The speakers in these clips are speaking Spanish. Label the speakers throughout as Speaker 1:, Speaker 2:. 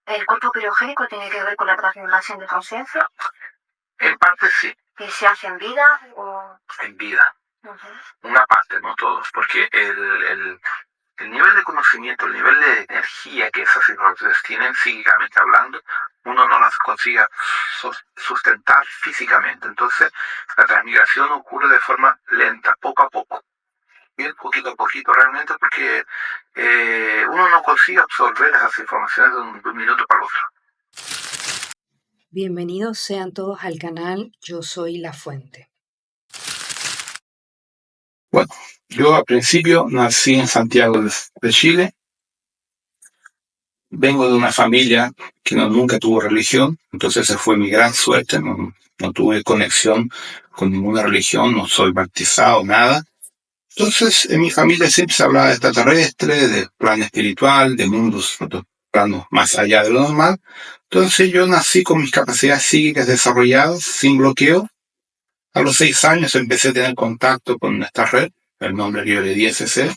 Speaker 1: ¿El cuerpo pirogénico tiene que ver con la transformación de conciencia?
Speaker 2: En parte sí.
Speaker 1: ¿Y se hace en vida o...?
Speaker 2: En vida. Una parte, no todos, porque el nivel de conocimiento, el nivel de energía que esas informaciones tienen, psíquicamente hablando, uno no las consigue sustentar físicamente. Entonces, la transmigración ocurre de forma lenta, poco a poco. Bien, poquito a poquito realmente, porque uno no consigue absorber esas informaciones de un minuto para el otro.
Speaker 3: Bienvenidos sean todos al canal Yo Soy La Fuente.
Speaker 2: Bueno, yo al principio nací en Santiago de Chile. Vengo de una familia que nunca tuvo religión, entonces esa fue mi gran suerte. No tuve conexión con ninguna religión, no soy bautizado, nada. Entonces en mi familia siempre se hablaba de extraterrestres, de plan espiritual, de mundos, otros planos más allá de lo normal. Entonces yo nací con mis capacidades psíquicas desarrolladas, sin bloqueo. A los 6 años empecé a tener contacto con esta red, el nombre que yo le di SC.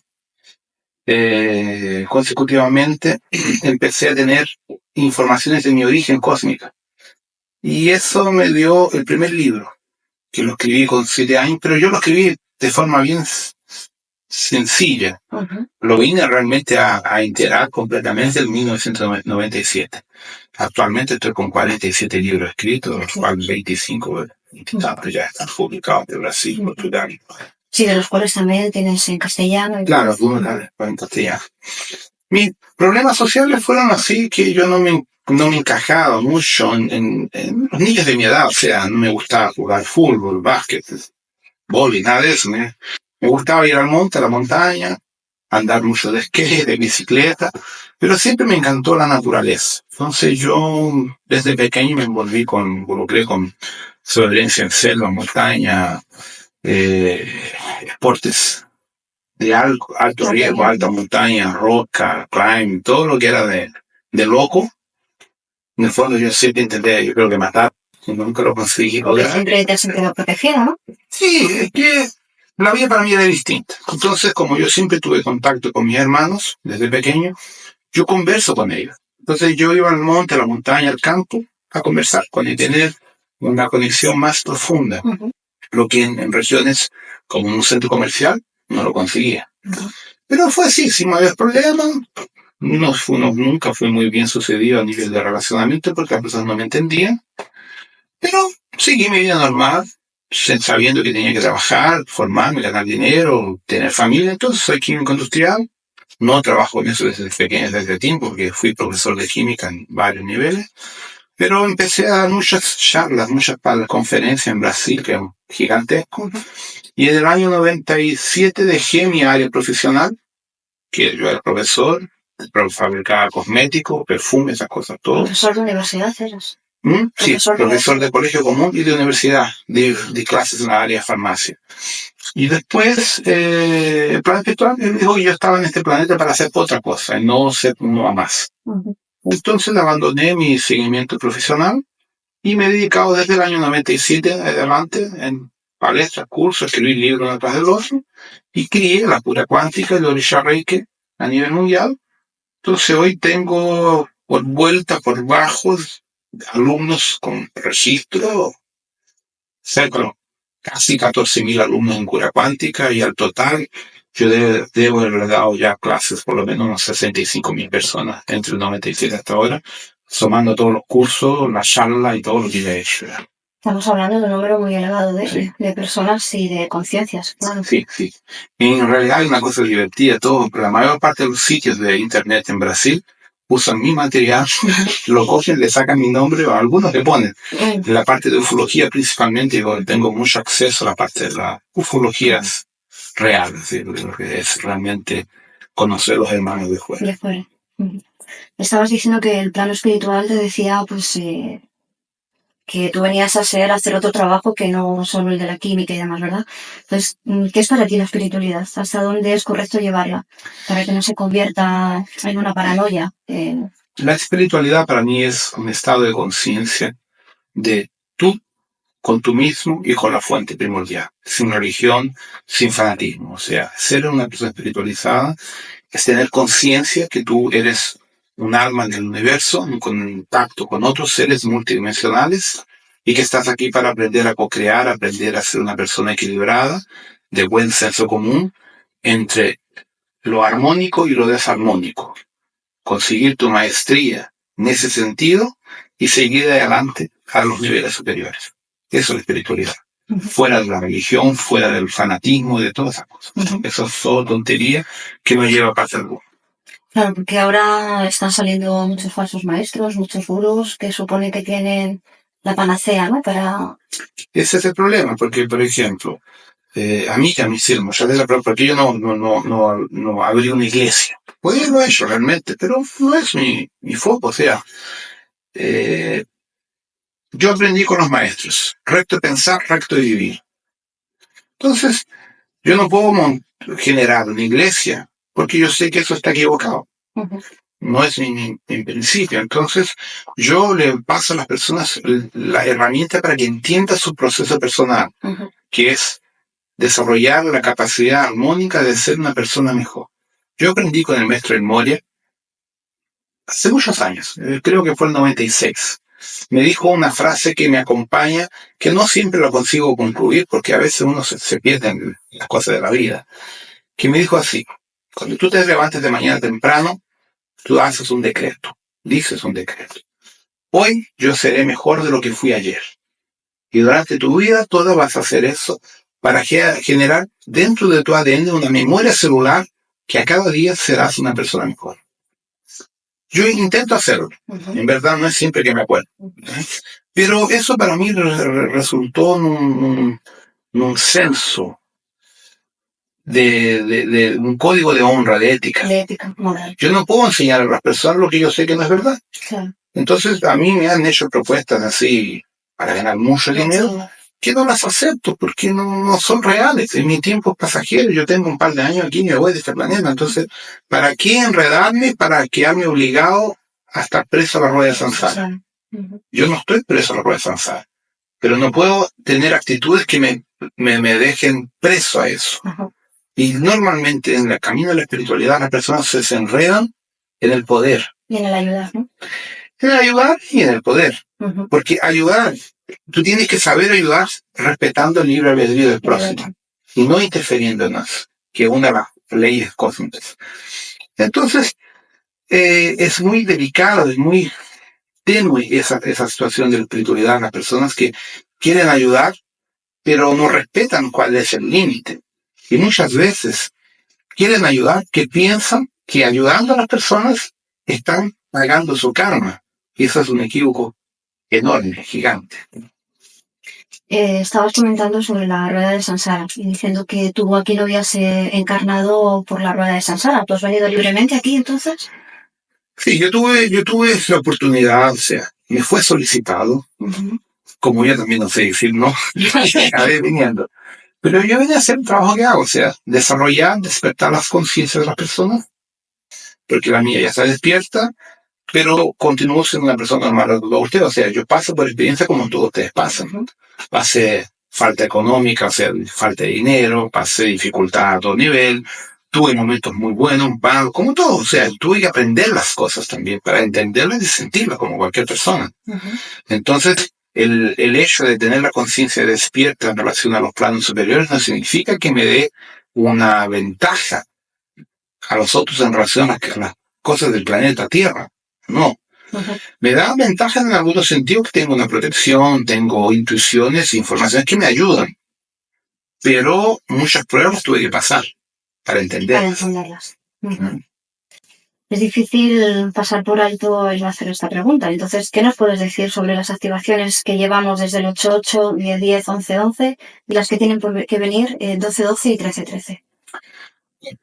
Speaker 2: Consecutivamente empecé a tener informaciones de mi origen cósmica. Y eso me dio el primer libro, que lo escribí con 7 años, pero yo lo escribí de forma bien sencilla. Lo vine realmente a integrar completamente en 1997. Actualmente estoy con 47 libros escritos, de los cuales 25 ya están publicados en Brasil, Portugal.
Speaker 1: Sí, de los cuales también tienes en castellano.
Speaker 2: Claro, algunos en castellano. Mis problemas sociales fueron así que yo no me encajaba mucho en los niños de mi edad. O sea, no me gustaba jugar fútbol, básquet, vóley, nada de eso. Me gustaba ir al monte, a la montaña, andar mucho de skate, de bicicleta, pero siempre me encantó la naturaleza. Entonces yo desde pequeño me involucré con sobrevivencia en selva, montaña, deportes de alto riesgo, alta montaña, roca, climb, todo lo que era de loco. En el fondo yo siempre intenté, yo creo que matar, y nunca lo conseguí lograr.
Speaker 1: Siempre te has sentido protegido, ¿no?
Speaker 2: Sí, es que la vida para mí era distinta. Entonces, como yo siempre tuve contacto con mis hermanos desde pequeño, yo converso con ellos. Entonces yo iba al monte, a la montaña, al campo, a conversar con ellos, tener una conexión más profunda. Lo que en regiones como en un centro comercial no lo conseguía. Pero fue así, sin mayor problema. Nunca fue muy bien sucedido a nivel de relacionamiento porque las personas no me entendían. Pero seguí mi vida normal, sabiendo que tenía que trabajar, formarme, ganar dinero, tener familia. Entonces soy químico industrial. No trabajo en eso desde tiempo, porque fui profesor de química en varios niveles. Pero empecé a dar muchas charlas, muchas conferencias en Brasil, que es gigantesco. Y en el año 97 dejé mi área profesional, que yo era profesor, fabricaba cosméticos, perfumes, esas cosas, todo.
Speaker 1: ¿Profesor de universidad eras?
Speaker 2: Sí, profesor de colegio común y de universidad, de clases en la área de farmacia. Y después, el plan espiritual me dijo que yo estaba en este planeta para hacer otra cosa, y no ser uno más. Entonces abandoné mi seguimiento profesional y me he dedicado desde el año 97 adelante en palestras, cursos, escribir libros uno tras del otro, y crié la cura cuántica y el Orisha Reiki a nivel mundial. Entonces hoy tengo por vuelta, por bajos, alumnos con registro, casi 14.000 alumnos en cura cuántica, y al total yo debo haber dado ya clases por lo menos unas 65.000 personas entre el 97 hasta ahora, sumando todos los cursos, la charla y todo lo que ya he hecho.
Speaker 1: Estamos hablando de un número muy elevado de personas y de conciencias. Claro.
Speaker 2: Sí. En realidad hay una cosa divertida, la mayor parte de los sitios de internet en Brasil usan mi material, lo cogen, le sacan mi nombre, o algunos le ponen. En la parte de ufología principalmente, yo tengo mucho acceso a la parte de las ufologías reales, lo que es realmente conocer los hermanos de fuera.
Speaker 1: Estabas diciendo que el plano espiritual te decía, pues, que tú venías a hacer otro trabajo que no solo el de la química y demás, ¿verdad? Entonces, ¿qué es para ti la espiritualidad? ¿Hasta dónde es correcto llevarla? Para que no se convierta en una paranoia.
Speaker 2: La espiritualidad para mí es un estado de conciencia de tú con tú mismo y con la fuente primordial, sin religión, sin fanatismo. O sea, ser una persona espiritualizada es tener conciencia que tú eres un alma en el universo, un contacto con otros seres multidimensionales, y que estás aquí para aprender a co-crear, aprender a ser una persona equilibrada, de buen senso común, entre lo armónico y lo desarmónico. Conseguir tu maestría en ese sentido y seguir adelante a los niveles superiores. Eso es la espiritualidad. Fuera de la religión, fuera del fanatismo, de todas esas cosas. Eso es todo tontería que no lleva paz alguna.
Speaker 1: Claro, porque ahora están saliendo muchos falsos maestros, muchos gurús que supone que tienen la panacea, ¿no? Para...
Speaker 2: Ese es el problema, porque, por ejemplo, a mí ya me hicieron, porque yo no abrí una iglesia. Pues lo he hecho realmente, pero no es mi foco. O sea, yo aprendí con los maestros, recto pensar, recto vivir. Entonces, yo no puedo generar una iglesia, porque yo sé que eso está equivocado. No es mi principio. Entonces, yo le paso a las personas la herramienta para que entiendan su proceso personal, que es desarrollar la capacidad armónica de ser una persona mejor. Yo aprendí con el maestro El Moria hace muchos años, creo que fue el 96. Me dijo una frase que me acompaña, que no siempre lo consigo concluir, porque a veces uno se pierde en las cosas de la vida, que me dijo así: cuando tú te levantes de mañana temprano, tú haces un decreto, dices un decreto. Hoy yo seré mejor de lo que fui ayer. Y durante tu vida toda vas a hacer eso para generar dentro de tu ADN una memoria celular que a cada día serás una persona mejor. Yo intento hacerlo. En verdad no es siempre que me acuerdo. Pero eso para mí resultó en un censo de un código de honra, de ética.
Speaker 1: De ética, moral.
Speaker 2: Yo no puedo enseñar a las personas lo que yo sé que no es verdad.
Speaker 1: Claro.
Speaker 2: Entonces a mí me han hecho propuestas así para ganar mucho dinero, que no las acepto porque no son reales. En mi tiempo es pasajero, yo tengo un par de años aquí y me voy de este planeta. Entonces, ¿para qué enredarme para quedarme obligado a estar preso a la rueda de Sansara? Yo no estoy preso a la rueda de Sansara, pero no puedo tener actitudes que me dejen preso a eso. Y normalmente en el camino de la espiritualidad las personas se desenredan en el poder.
Speaker 1: Y en el ayudar, ¿no?
Speaker 2: En el ayudar y en el poder. Porque ayudar, tú tienes que saber ayudar respetando el libre albedrío del próximo y no interfiriendo en eso, que es una de las leyes cósmicas. Entonces, es muy delicado, es muy tenue esa situación de la espiritualidad. Las personas que quieren ayudar, pero no respetan cuál es el límite. Y muchas veces quieren ayudar que piensan que ayudando a las personas están pagando su karma. Y eso es un equívoco enorme, gigante.
Speaker 1: Estabas comentando sobre la rueda de Sansara y diciendo que tú aquí no habías encarnado por la rueda de Sansara. ¿Tú has venido libremente aquí entonces?
Speaker 2: Sí, yo tuve esa oportunidad, o sea, me fue solicitado, como yo también no sé decir no, acabé viniendo. Pero yo vine a hacer el trabajo que hago, o sea, desarrollar, despertar las conciencias de las personas, porque la mía ya está despierta, pero continúo siendo una persona normal de usted. O sea, yo paso por experiencia como todos ustedes pasan. Pasé falta económica, o sea, falta de dinero, pasé dificultad a todo nivel, tuve momentos muy buenos, malos, como todo. O sea, tuve que aprender las cosas también para entenderlas y sentirlas como cualquier persona. Entonces, el hecho de tener la conciencia despierta en relación a los planos superiores no significa que me dé una ventaja a los otros en relación a las cosas del planeta Tierra. No. Me da ventaja en algunos sentidos, que tengo una protección, tengo intuiciones, informaciones que me ayudan. Pero muchas pruebas tuve que pasar para entenderlas.
Speaker 1: Es difícil pasar por alto el hacer esta pregunta. Entonces, ¿qué nos puedes decir sobre las activaciones que llevamos desde el 8-8, 10-10, 11-11 y las que tienen que venir 12-12 y 13-13?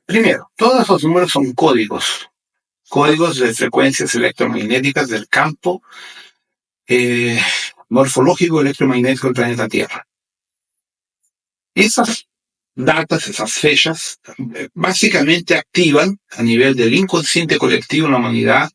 Speaker 2: Primero, todos esos números son códigos de frecuencias electromagnéticas del campo morfológico electromagnético del planeta Tierra. Esas datas, esas fechas, básicamente activan a nivel del inconsciente colectivo en la humanidad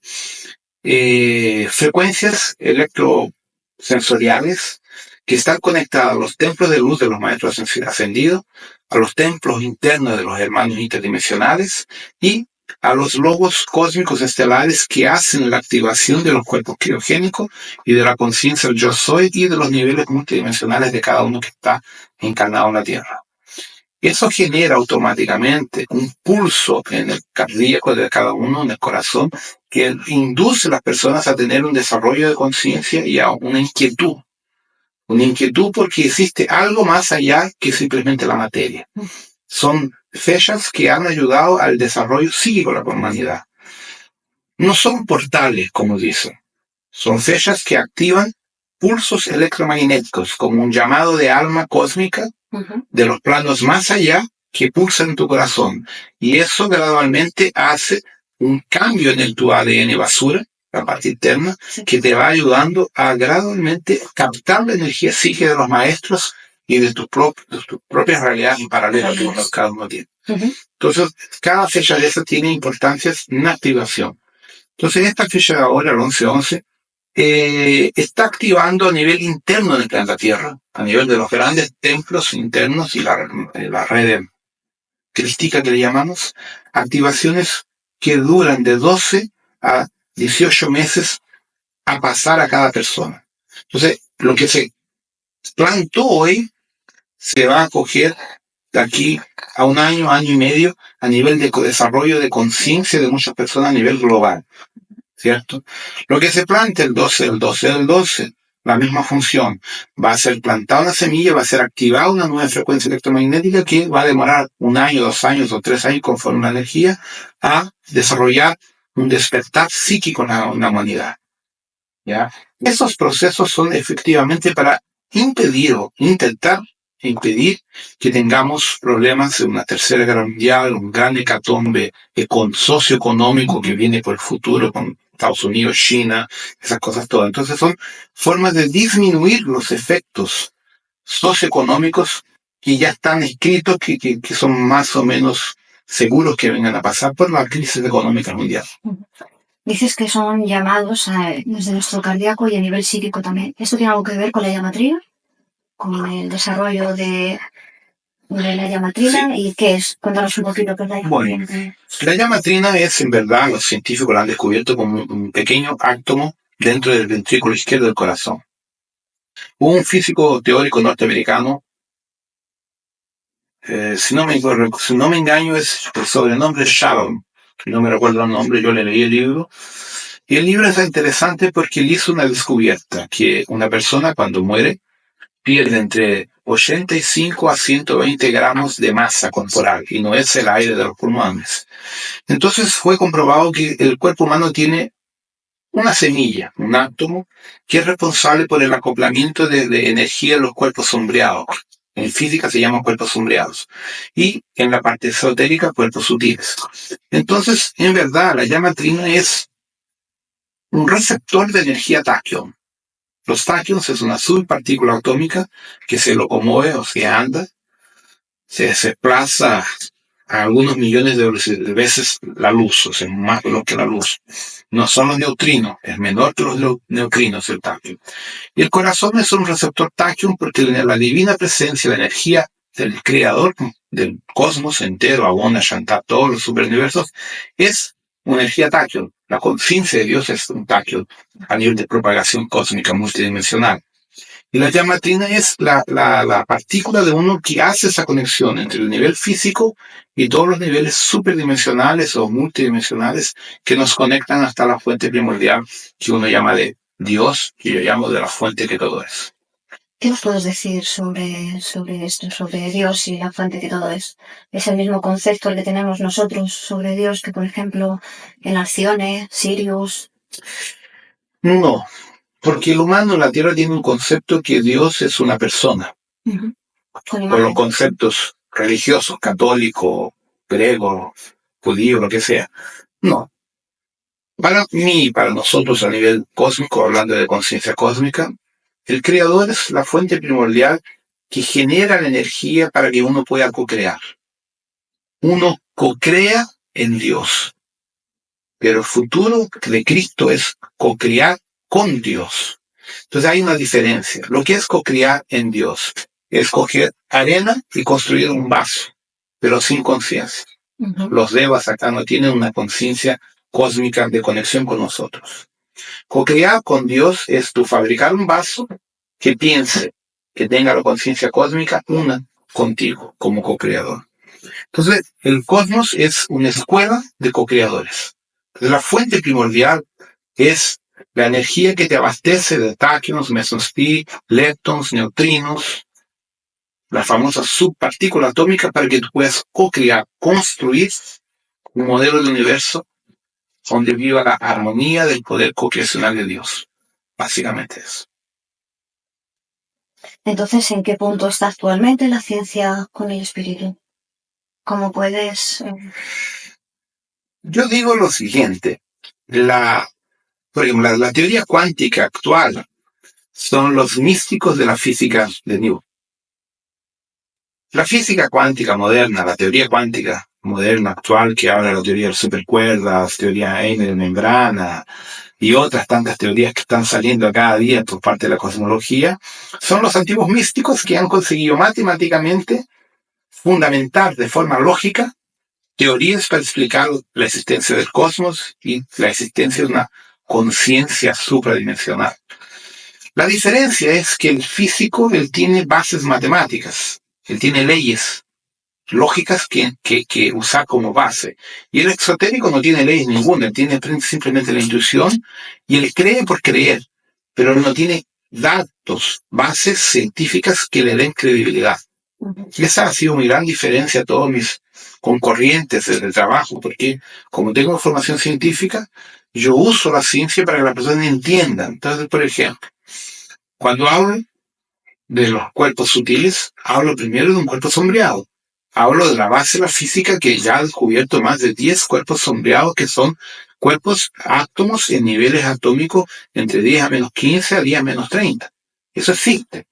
Speaker 2: frecuencias electrosensoriales que están conectadas a los templos de luz de los maestros ascendidos, a los templos internos de los hermanos interdimensionales y a los logos cósmicos estelares que hacen la activación de los cuerpos criogénicos y de la conciencia del yo soy y de los niveles multidimensionales de cada uno que está encarnado en la Tierra. Eso genera automáticamente un pulso en el cardíaco de cada uno, en el corazón, que induce a las personas a tener un desarrollo de conciencia y a una inquietud. Una inquietud porque existe algo más allá que simplemente la materia. Son fechas que han ayudado al desarrollo psíquico de la humanidad. No son portales, como dicen. Son fechas que activan pulsos electromagnéticos, como un llamado de alma cósmica de los planos más allá que pulsa en tu corazón. Y eso gradualmente hace un cambio en tu ADN basura, la parte interna, que te va ayudando a gradualmente captar la energía psíquica de los maestros y de tus propias realidades paralelas que cada uno tiene. Entonces, cada fecha de esas tiene importancias en activación. Entonces, esta fecha de ahora, el 11-11, está activando a nivel interno del planeta Tierra, a nivel de los grandes templos internos y la red crística que le llamamos, activaciones que duran de 12 a 18 meses a pasar a cada persona. Entonces, lo que se plantó hoy se va a coger de aquí a un año, año y medio, a nivel de desarrollo de conciencia de muchas personas a nivel global, ¿cierto? Lo que se planta el 12 del 12 del 12, la misma función. Va a ser plantada una semilla, va a ser activada una nueva frecuencia electromagnética que va a demorar un año, 2 años o 3 años conforme la energía a desarrollar un despertar psíquico en la humanidad. ¿Ya? Esos procesos son efectivamente para impedir o intentar impedir que tengamos problemas de una tercera guerra mundial, un gran hecatombe socioeconómico que viene por el futuro con Estados Unidos, China, esas cosas todas. Entonces son formas de disminuir los efectos socioeconómicos que ya están escritos, que son más o menos seguros que vengan a pasar por la crisis económica mundial.
Speaker 1: Dices que son llamados desde nuestro cardíaco y a nivel psíquico también. ¿Esto tiene algo que ver con la llamatrina? ¿Con el desarrollo de la llamatrina?
Speaker 2: Sí.
Speaker 1: ¿Y qué es? Cuéntanos un poquito qué es la llamatrina.
Speaker 2: Bueno, la llamatrina es, en verdad, los científicos la han descubierto como un pequeño átomo dentro del ventrículo izquierdo del corazón. Un físico teórico norteamericano, si no me engaño, es el sobrenombre Shalom. No me recuerdo el nombre, yo le leí el libro. Y el libro es interesante porque él hizo una descubierta, que una persona cuando muere pierde entre 85 a 120 gramos de masa corporal, y no es el aire de los pulmones. Entonces fue comprobado que el cuerpo humano tiene una semilla, un átomo, que es responsable por el acoplamiento de energía en los cuerpos sombreados. En física se llaman cuerpos sombreados. Y en la parte esotérica, cuerpos sutiles. Entonces, en verdad, la llamatrina es un receptor de energía tachyon. Los tachyons es una subpartícula atómica que se locomueve o se anda, se desplaza a algunos millones de veces la luz, o sea, más veloz que la luz. No son los neutrinos, es menor que los neutrinos el tachyon. Y el corazón es un receptor tachyon porque la divina presencia, la energía del creador del cosmos entero, Abona, Shanta, todos los superuniversos, es una energía tachyon. La conciencia de Dios es un tachyon a nivel de propagación cósmica multidimensional. Y la llamatrina es la partícula de uno que hace esa conexión entre el nivel físico y todos los niveles superdimensionales o multidimensionales que nos conectan hasta la fuente primordial que uno llama de Dios, que yo llamo de la fuente que todo es.
Speaker 1: ¿Qué nos puedes decir sobre esto, sobre Dios y la fuente que todo es? ¿Es el mismo concepto el que tenemos nosotros sobre Dios que, por ejemplo, en Alcione, Sirius?
Speaker 2: No, porque el humano en la Tierra tiene un concepto que Dios es una persona.
Speaker 1: Con
Speaker 2: Por los
Speaker 1: imagen.
Speaker 2: conceptos religiosos, católico, griego, judío, lo que sea. No. Para mí y para nosotros a nivel cósmico, hablando de conciencia cósmica, el creador es la fuente primordial que genera la energía para que uno pueda co-crear. Uno co-crea en Dios. Pero el futuro de Cristo es co-crear con Dios. Entonces hay una diferencia. Lo que es co-crear en Dios es coger arena y construir un vaso, pero sin conciencia. Los devas acá no tienen una conciencia cósmica de conexión con nosotros. Co-crear con Dios es tú fabricar un vaso que piense, que tenga la conciencia cósmica una contigo como co-creador. Entonces, el cosmos es una escuela de co-creadores. La fuente primordial es la energía que te abastece de táquions, mesons-pi, leptons, neutrinos, la famosa subpartícula atómica para que tú puedas co-crear, construir un modelo de universo donde viva la armonía del poder co-creacional de Dios. Básicamente eso.
Speaker 1: Entonces, ¿en qué punto está actualmente la ciencia con el espíritu? ¿Cómo puedes...?
Speaker 2: Yo digo lo siguiente, por ejemplo, la teoría cuántica actual son los místicos de la física de Newton. La física cuántica moderna, la teoría cuántica moderna actual que habla de la teoría de supercuerdas, teoría Einer de membrana y otras tantas teorías que están saliendo cada día por parte de la cosmología, son los antiguos místicos que han conseguido matemáticamente fundamentar de forma lógica teorías para explicar la existencia del cosmos y la existencia de una conciencia supradimensional. La diferencia es que el físico, él tiene bases matemáticas, él tiene leyes lógicas que usa como base. Y el exotérico no tiene leyes ninguna, él tiene simplemente la intuición y él cree por creer, pero él no tiene datos, bases científicas que le den credibilidad. Y esa ha sido mi gran diferencia a todos mis concorrientes del trabajo, porque como tengo formación científica, yo uso la ciencia para que las personas entiendan. Entonces, por ejemplo, cuando hablo de los cuerpos sutiles, hablo primero de un cuerpo sombreado. Hablo de la base de la física que ya ha descubierto más de 10 cuerpos sombreados que son cuerpos átomos en niveles atómicos entre 10 a menos 15 a 10 a menos 30. Eso existe.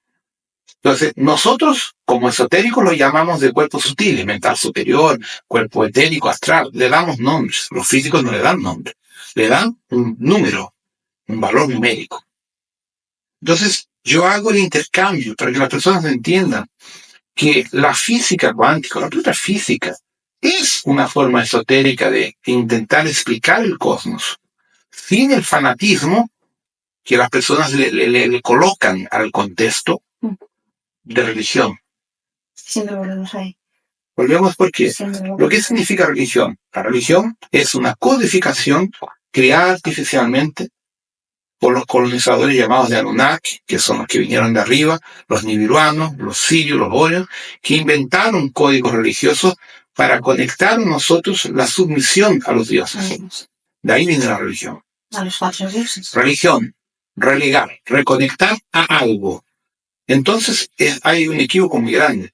Speaker 2: Entonces, nosotros, como esotéricos, lo llamamos de cuerpos sutiles, mental superior, cuerpo etérico, astral. Le damos nombres. Los físicos no le dan nombre. Le dan un número, un valor numérico. Entonces, yo hago el intercambio para que las personas entiendan que la física cuántica, la propia física, es una forma esotérica de intentar explicar el cosmos, sin el fanatismo que las personas le colocan al contexto de religión.
Speaker 1: Siempre volvemos ahí.
Speaker 2: Volvemos porque lo que significa religión. La religión es una codificación creada artificialmente por los colonizadores llamados de Anunnaki, que son los que vinieron de arriba, los nibiruanos, los sirios, los orios, que inventaron códigos religiosos para conectar a nosotros la submisión a los dioses. De ahí viene la religión.
Speaker 1: A los falsos dioses.
Speaker 2: Religión, relegar, reconectar a algo. Entonces hay un equívoco muy grande.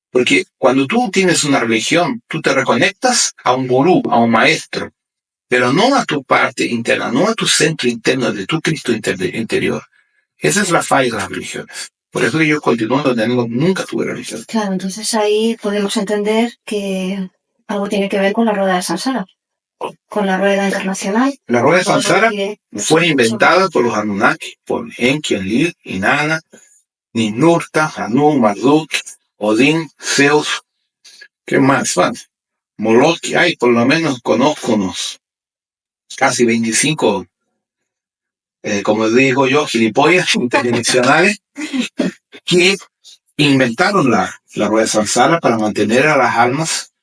Speaker 2: Porque cuando tú tienes una religión, tú te reconectas a un gurú, a un maestro, pero no a tu parte interna, no a tu centro interno de tu Cristo interior. Esa es la falla de las religiones. Por eso que yo continúo teniendo, nunca tuve religión.
Speaker 1: Claro, entonces ahí podemos entender que algo tiene que ver con la rueda de Sansara, con la rueda internacional.
Speaker 2: La rueda de Sansara fue inventada por los Anunnaki, por Enki, Enlil, Inanna, Ninurta, Anu, Marduk, Odín, Zeus. ¿Qué más? Moloch, hay, por lo menos conozco unos casi 25, como digo yo, gilipollas interdimensionales que inventaron la rueda de Sansara para mantener a las almas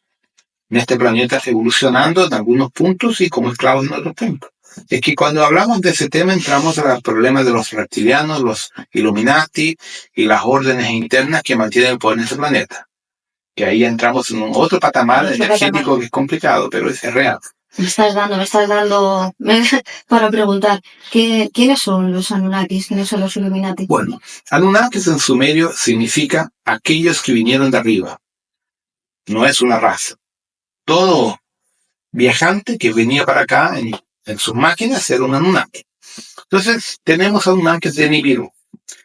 Speaker 2: en este planeta evolucionando en algunos puntos y como esclavos en otros puntos. Es que cuando hablamos de ese tema entramos a los problemas de los reptilianos, los Illuminati y las órdenes internas que mantienen el poder en ese planeta. Que ahí entramos en un otro patamar energético que es complicado, pero es real.
Speaker 1: Me estás dando para preguntar, ¿quiénes son los Anunnakis? ¿Quiénes son los Illuminati?
Speaker 2: Bueno, Anunnakis en sumerio significa aquellos que vinieron de arriba. No es una raza. Todo viajante que venía para acá en sus máquinas era un Anunnaki. Entonces, tenemos Anunnakis de Nibiru.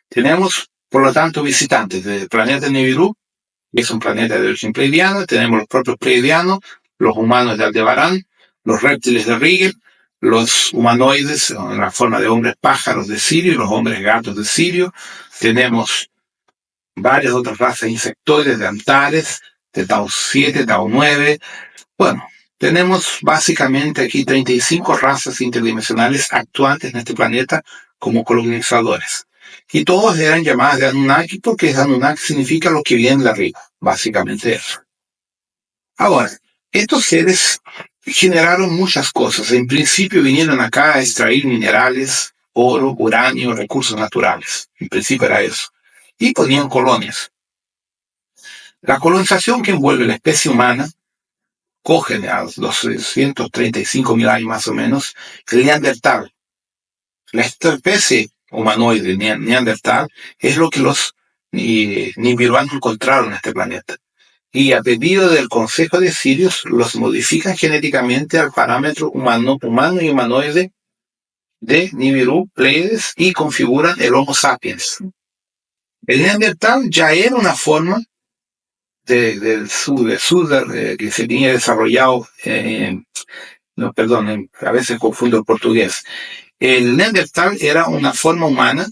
Speaker 2: Tenemos, por lo tanto, visitantes del planeta Nibiru, que es un planeta de origen pleiadiano. Tenemos los propios pleiadianos, los humanos de Aldebarán, los reptiles de Rigel, los humanoides en la forma de hombres pájaros de Sirio y los hombres gatos de Sirio. Tenemos varias otras razas insectoides de Antares, de Tau 7, Tau 9, Bueno, tenemos básicamente aquí 35 razas interdimensionales actuantes en este planeta como colonizadores. Y todos eran llamadas de Anunnaki porque Anunnaki significa lo que viene de arriba, básicamente eso. Ahora, estos seres generaron muchas cosas. En principio vinieron acá a extraer minerales, oro, uranio, recursos naturales. En principio era eso. Y ponían colonias. La colonización que envuelve la especie humana coge a los 235.000 años más o menos el Neandertal. La especie humanoide Neandertal es lo que los nibiruanos encontraron en este planeta. Y a pedido del Consejo de Sirius los modifican genéticamente al parámetro humano y humanoide de Nibiru, Pleiades y configuran el Homo sapiens. El Neandertal ya era una forma del sur que se tenía desarrollado, a veces confundo el portugués. El Neandertal era una forma humana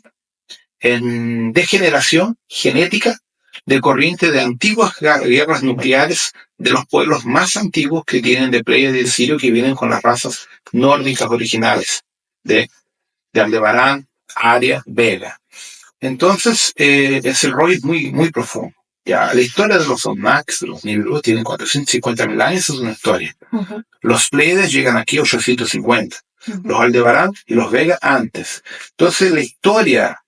Speaker 2: en degeneración genética de corriente de antiguas guerras nucleares de los pueblos más antiguos que tienen de Pleiades y de Sirio, que vienen con las razas nórdicas originales de Aldebarán, Aria, Vega. Entonces, ese rol es muy, muy profundo. Ya, la historia de los Anunnaki, de los Nibiru, tienen 450.000 años, es una historia.
Speaker 1: Ujú,
Speaker 2: Los Pleiades llegan aquí a 850.
Speaker 1: ujú.
Speaker 2: Los Aldebarán y los Vega antes. Entonces, la historia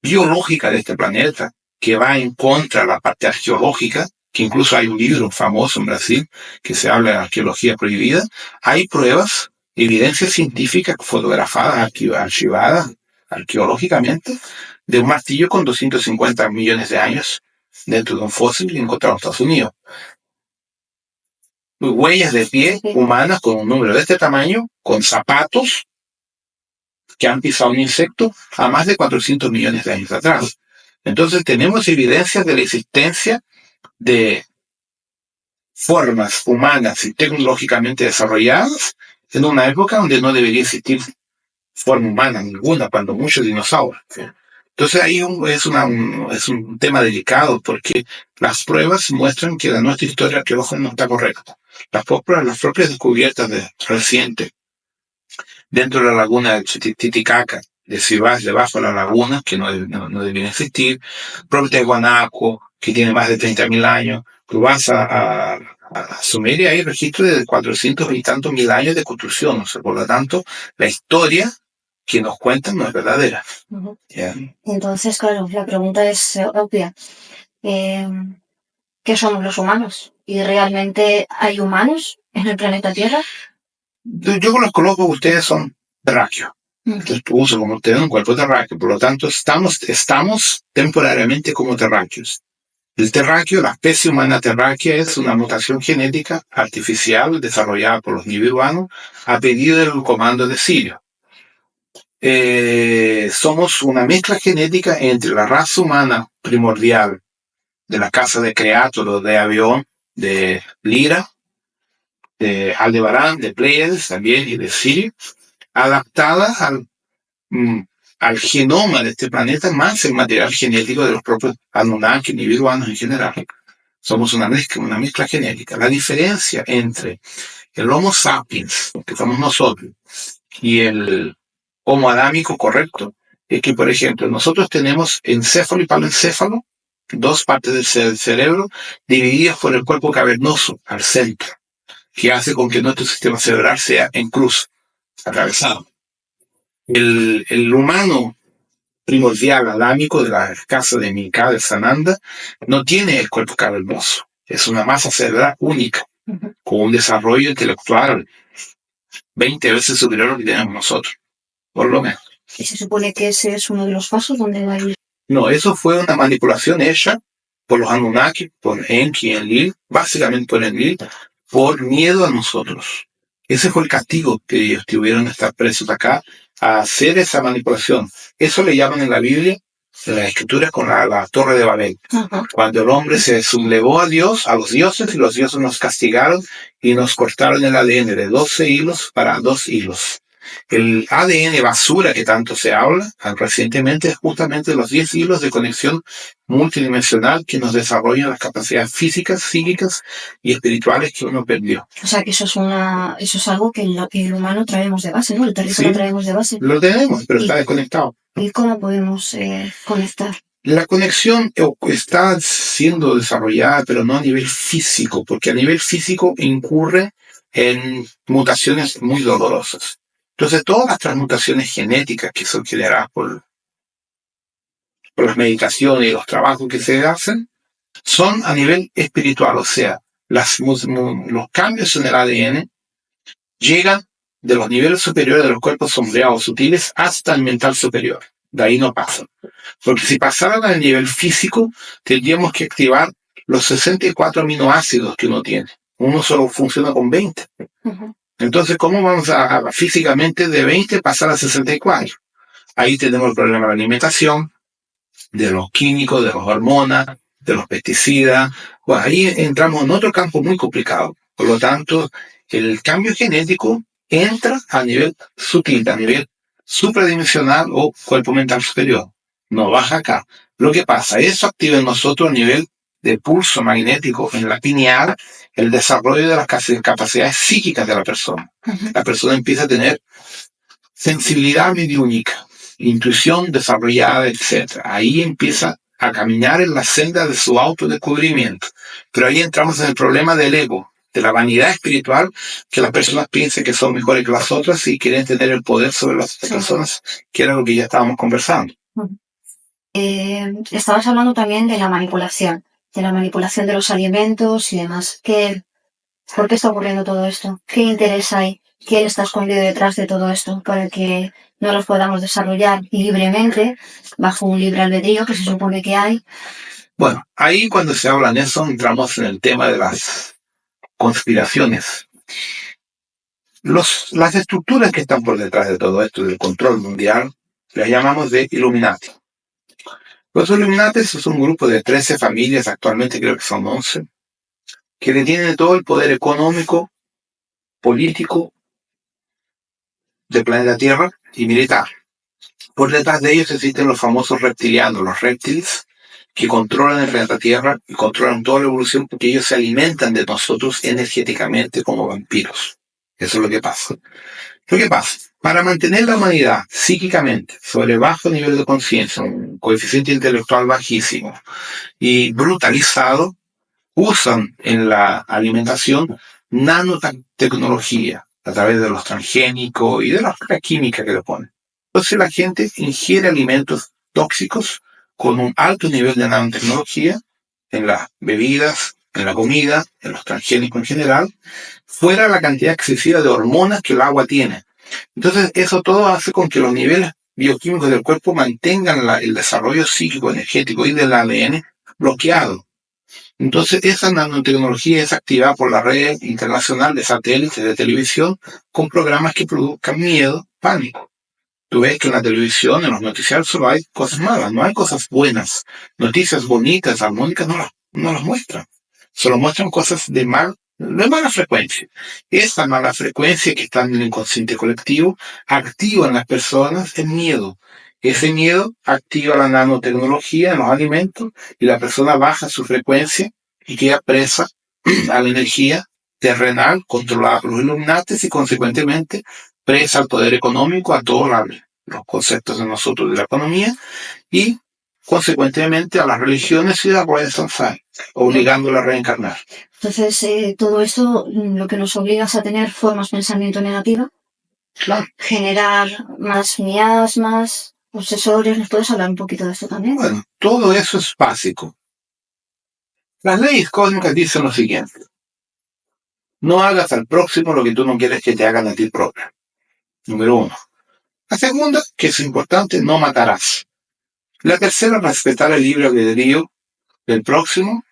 Speaker 2: biológica de este planeta, que va en contra de la parte arqueológica, que incluso hay un libro famoso en Brasil que se habla de arqueología prohibida, hay pruebas, evidencias científicas fotografadas, archivadas arqueológicamente, de un martillo con 250 millones de años dentro de un fósil encontrado en Estados Unidos. Huellas de pie humanas con un número de este tamaño, con zapatos que han pisado un insecto a más de 400 millones de años atrás. Entonces tenemos evidencias de la existencia de formas humanas y tecnológicamente desarrolladas en una época donde no debería existir forma humana ninguna, cuando muchos dinosaurios. Entonces ahí es un tema delicado porque las pruebas muestran que nuestra historia arqueológica no está correcta. Las propias descubiertas recientes dentro de la laguna de Titicaca, de si vas debajo de la laguna, que no debería existir, propio de Guanaco, que tiene más de 30.000 años, tú vas a Sumeria, hay registros de 400 y tantos mil años de construcción, o sea, por lo tanto, la historia que nos cuentan no es verdadera.
Speaker 1: Ujú.
Speaker 2: ¿Ya?
Speaker 1: Entonces, claro, la pregunta es obvia. Eh, ¿Qué somos los humanos? ¿Y realmente hay humanos en el planeta Tierra?
Speaker 2: Yo los coloco, ustedes son terráqueos. Entonces tú usas como ustedes un cuerpo terráqueo, por lo tanto estamos temporariamente como terráqueos. El terráqueo, la especie humana terráquea, es una mutación genética artificial desarrollada por los nibiruanos a pedido del comando de Sirio. Somos una mezcla genética entre la raza humana primordial de la casa de Creátoro, de Avión, de Lira, de Aldebarán, de Pleiades también y de Sirio, adaptada al genoma de este planeta más el material genético de los propios Anunnaki nibiruanos en general. Somos una mezcla genética. La diferencia entre el Homo sapiens, que somos nosotros, y el Homo adámico correcto, es que, por ejemplo, nosotros tenemos encéfalo y palencéfalo, dos partes del cerebro, divididas por el cuerpo cavernoso al centro, que hace con que nuestro sistema cerebral sea en cruz, atravesado. El humano primordial adámico de la casa de Minkah, de Sananda, no tiene el cuerpo cavernoso. Es una masa cerebral única, con un desarrollo intelectual 20 veces superior a lo que tenemos nosotros, por lo menos.
Speaker 1: ¿Y se supone que ese es uno de los pasos donde va a ir?
Speaker 2: No, eso fue una manipulación hecha por los Anunnaki, por Enki y Enlil, básicamente por Enlil, por miedo a nosotros. Ese fue el castigo que ellos tuvieron de estar presos acá, a hacer esa manipulación. Eso le llaman en la Biblia, en las escrituras, con la Torre de Babel.
Speaker 1: Ajá.
Speaker 2: Cuando el hombre se sublevó a Dios, a los dioses, y los dioses nos castigaron y nos cortaron el ADN de 12 hilos para 2 hilos. El ADN basura que tanto se habla recientemente es justamente los 10 hilos de conexión multidimensional que nos desarrollan las capacidades físicas, psíquicas y espirituales que uno perdió.
Speaker 1: O sea que eso es algo que el humano traemos de base, ¿no? El territorio lo traemos de base.
Speaker 2: Lo tenemos, pero está desconectado.
Speaker 1: ¿Y cómo podemos conectar?
Speaker 2: La conexión está siendo desarrollada, pero no a nivel físico, porque a nivel físico incurre en mutaciones muy dolorosas. Entonces, todas las transmutaciones genéticas que son generadas por las meditaciones y los trabajos que se hacen, son a nivel espiritual, o sea, los cambios en el ADN llegan de los niveles superiores de los cuerpos sombreados sutiles hasta el mental superior. De ahí no pasan. Porque si pasaran al nivel físico, tendríamos que activar los 64 aminoácidos que uno tiene. Uno solo funciona con 20. Uh-huh. Entonces, ¿cómo vamos a físicamente de 20 pasar a 64? Ahí tenemos el problema de la alimentación, de los químicos, de las hormonas, de los pesticidas. Bueno, ahí entramos en otro campo muy complicado. Por lo tanto, el cambio genético entra a nivel sutil, a nivel supradimensional o cuerpo mental superior. No baja acá. Lo que pasa, eso activa en nosotros a nivel de pulso magnético en la pineal el desarrollo de las capacidades psíquicas de la persona. Uh-huh. La persona empieza a tener sensibilidad mediúnica, intuición desarrollada, etc. Ahí empieza a caminar en la senda de su autodescubrimiento. Pero ahí entramos en el problema del ego, de la vanidad espiritual, que las personas piensen que son mejores que las otras y quieren tener el poder sobre las personas, que era lo que ya estábamos conversando.
Speaker 1: Estabas hablando también de la manipulación de los alimentos y demás. ¿Por qué está ocurriendo todo esto? ¿Qué interés hay? ¿Quién está escondido detrás de todo esto para que no los podamos desarrollar libremente, bajo un libre albedrío que se supone que hay?
Speaker 2: Bueno, ahí cuando se habla de eso entramos en el tema de las conspiraciones. Las estructuras que están por detrás de todo esto, del control mundial, las llamamos de Illuminati. Los Illuminati son un grupo de 13 familias, actualmente creo que son 11, que detienen todo el poder económico, político del planeta Tierra y militar. Por detrás de ellos existen los famosos reptilianos, los reptiles, que controlan el planeta Tierra y controlan toda la evolución porque ellos se alimentan de nosotros energéticamente como vampiros. Eso es lo que pasa. Lo que pasa, para mantener la humanidad psíquicamente sobre bajo nivel de conciencia, un coeficiente intelectual bajísimo y brutalizado, usan en la alimentación nanotecnología a través de los transgénicos y de la química que le ponen. Entonces la gente ingiere alimentos tóxicos con un alto nivel de nanotecnología en las bebidas, en la comida, en los transgénicos en general, fuera la cantidad excesiva de hormonas que el agua tiene. Entonces eso todo hace con que los niveles bioquímicos del cuerpo mantengan el desarrollo psíquico, energético y del ADN bloqueado. Entonces esa nanotecnología es activada por la red internacional de satélites de televisión con programas que produzcan miedo, pánico. Tú ves que en la televisión, en los noticiarios, solo hay cosas malas, no hay cosas buenas. Noticias bonitas, armónicas, no las muestran. Solo muestran cosas de mala frecuencia. Esa mala frecuencia que está en el inconsciente colectivo activa en las personas el miedo. Ese miedo activa la nanotecnología en los alimentos y la persona baja su frecuencia y queda presa a la energía terrenal controlada por los Illuminati y consecuentemente presa al poder económico, a todos los conceptos de nosotros de la economía y consecuentemente a las religiones y a la rueda de samsara, obligándola a reencarnar.
Speaker 1: Entonces, todo esto lo que nos obliga es a tener formas de pensamiento negativa,
Speaker 2: claro,
Speaker 1: generar más miasmas, obsesores. ¿Nos puedes hablar un poquito de esto también?
Speaker 2: Bueno, todo eso es básico. Las leyes cósmicas dicen lo siguiente: no hagas al próximo lo que tú no quieres que te hagan a ti propio. Número 1. La segunda, que es importante, no matarás. La tercera, respetar el libre albedrío del próximo.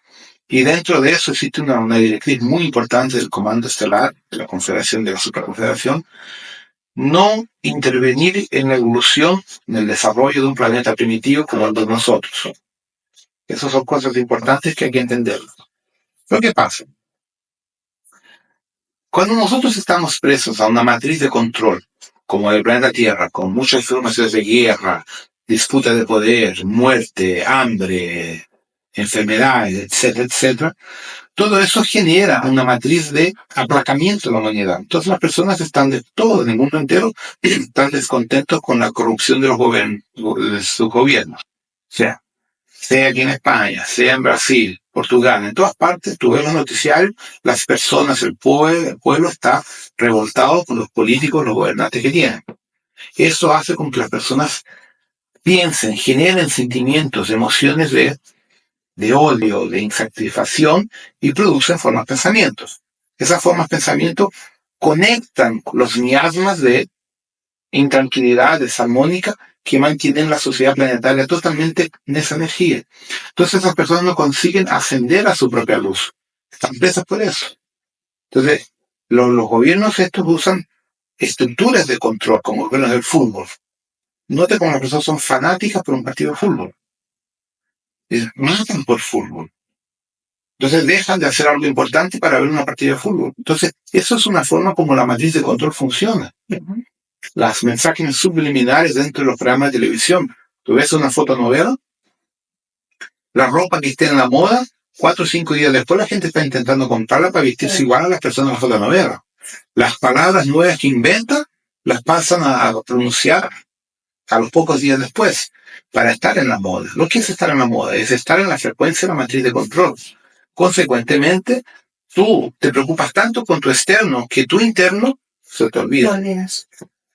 Speaker 2: Y dentro de eso existe una directriz muy importante del Comando Estelar, de la Confederación, de la Superconfederación: no intervenir en la evolución, en el desarrollo de un planeta primitivo como el de nosotros. Esas son cosas importantes que hay que entender. Lo que pasa, cuando nosotros estamos presos a una matriz de control como el planeta Tierra, con muchas informaciones de guerra, disputa de poder, muerte, hambre, enfermedades, etcétera, etcétera, todo eso genera una matriz de aplacamiento de la humanidad. Entonces las personas están de todo, en el mundo entero, están descontentos con la corrupción de los de sus gobiernos. O sea aquí en España, sea en Brasil, Portugal, en todas partes, tú ves los noticiarios, las personas, el pueblo está revoltado con los políticos, los gobernantes que tienen. Eso hace con que las personas piensen, generen sentimientos, emociones de odio, de insatisfacción y producen formas de pensamientos. Esas formas de pensamiento conectan los miasmas de intranquilidad, desarmónica, que mantienen la sociedad planetaria totalmente en esa energía. Entonces esas personas no consiguen ascender a su propia luz. Están presas por eso. Entonces, los gobiernos estos usan estructuras de control, como los del fútbol. Note cómo las personas son fanáticas por un partido de fútbol. Matan por fútbol. Entonces dejan de hacer algo importante para ver una partida de fútbol. Entonces, eso es una forma como la matriz de control funciona. Las mensajes subliminales dentro de los programas de televisión. Tú ves una fotonovela, la ropa que esté en la moda, 4 o 5 días después la gente está intentando comprarla para vestirse igual a las personas de la fotonovela. Las palabras nuevas que inventan, las pasan a pronunciar a los pocos días después, para estar en la moda. Lo que es estar en la moda es estar en la frecuencia de la matriz de control. Consecuentemente, tú te preocupas tanto con tu externo que tu interno se te olvida.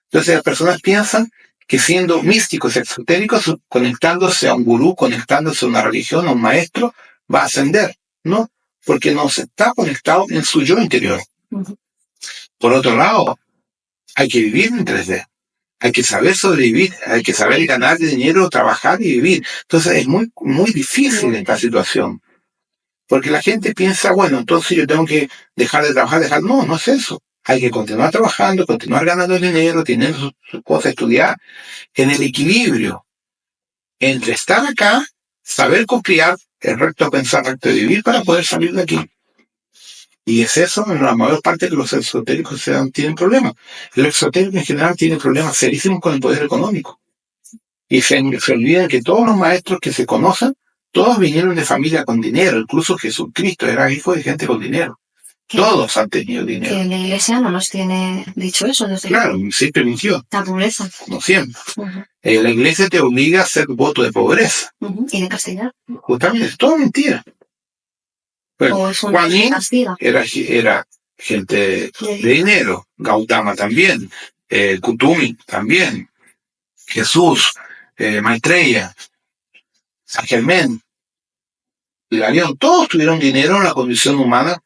Speaker 2: Entonces las personas piensan que siendo místicos, exotéricos, conectándose a un gurú, conectándose a una religión, a un maestro, va a ascender. No, porque no se está conectado en su yo interior. Por otro lado, hay que vivir en 3D. Hay que saber sobrevivir, hay que saber ganar dinero, trabajar y vivir. Entonces es muy, muy difícil esta situación. Porque la gente piensa, bueno, entonces yo tengo que dejar de trabajar, No, no es eso. Hay que continuar trabajando, continuar ganando dinero, teniendo sus cosas, estudiar, en el equilibrio entre estar acá, saber copiar el recto pensar, recto vivir para poder salir de aquí. Y es eso, en la mayor parte que los esotéricos tienen problemas. El esotérico en general tiene problemas serísimos con el poder económico. Y se olvidan que todos los maestros que se conocen, todos vinieron de familia con dinero. Incluso Jesucristo era hijo de gente con dinero. Todos han tenido dinero.
Speaker 1: Que la iglesia no nos tiene dicho eso.
Speaker 2: Claro, siempre mintió.
Speaker 1: La pobreza.
Speaker 2: Como siempre. La iglesia te obliga a hacer voto de pobreza.
Speaker 1: Y de castigar.
Speaker 2: Justamente, es todo mentira. Bueno, Juanín era gente de dinero. Gautama también. Kutumi también. Jesús. Maitreya. San Germán. Hilarión. Todos tuvieron dinero en la condición humana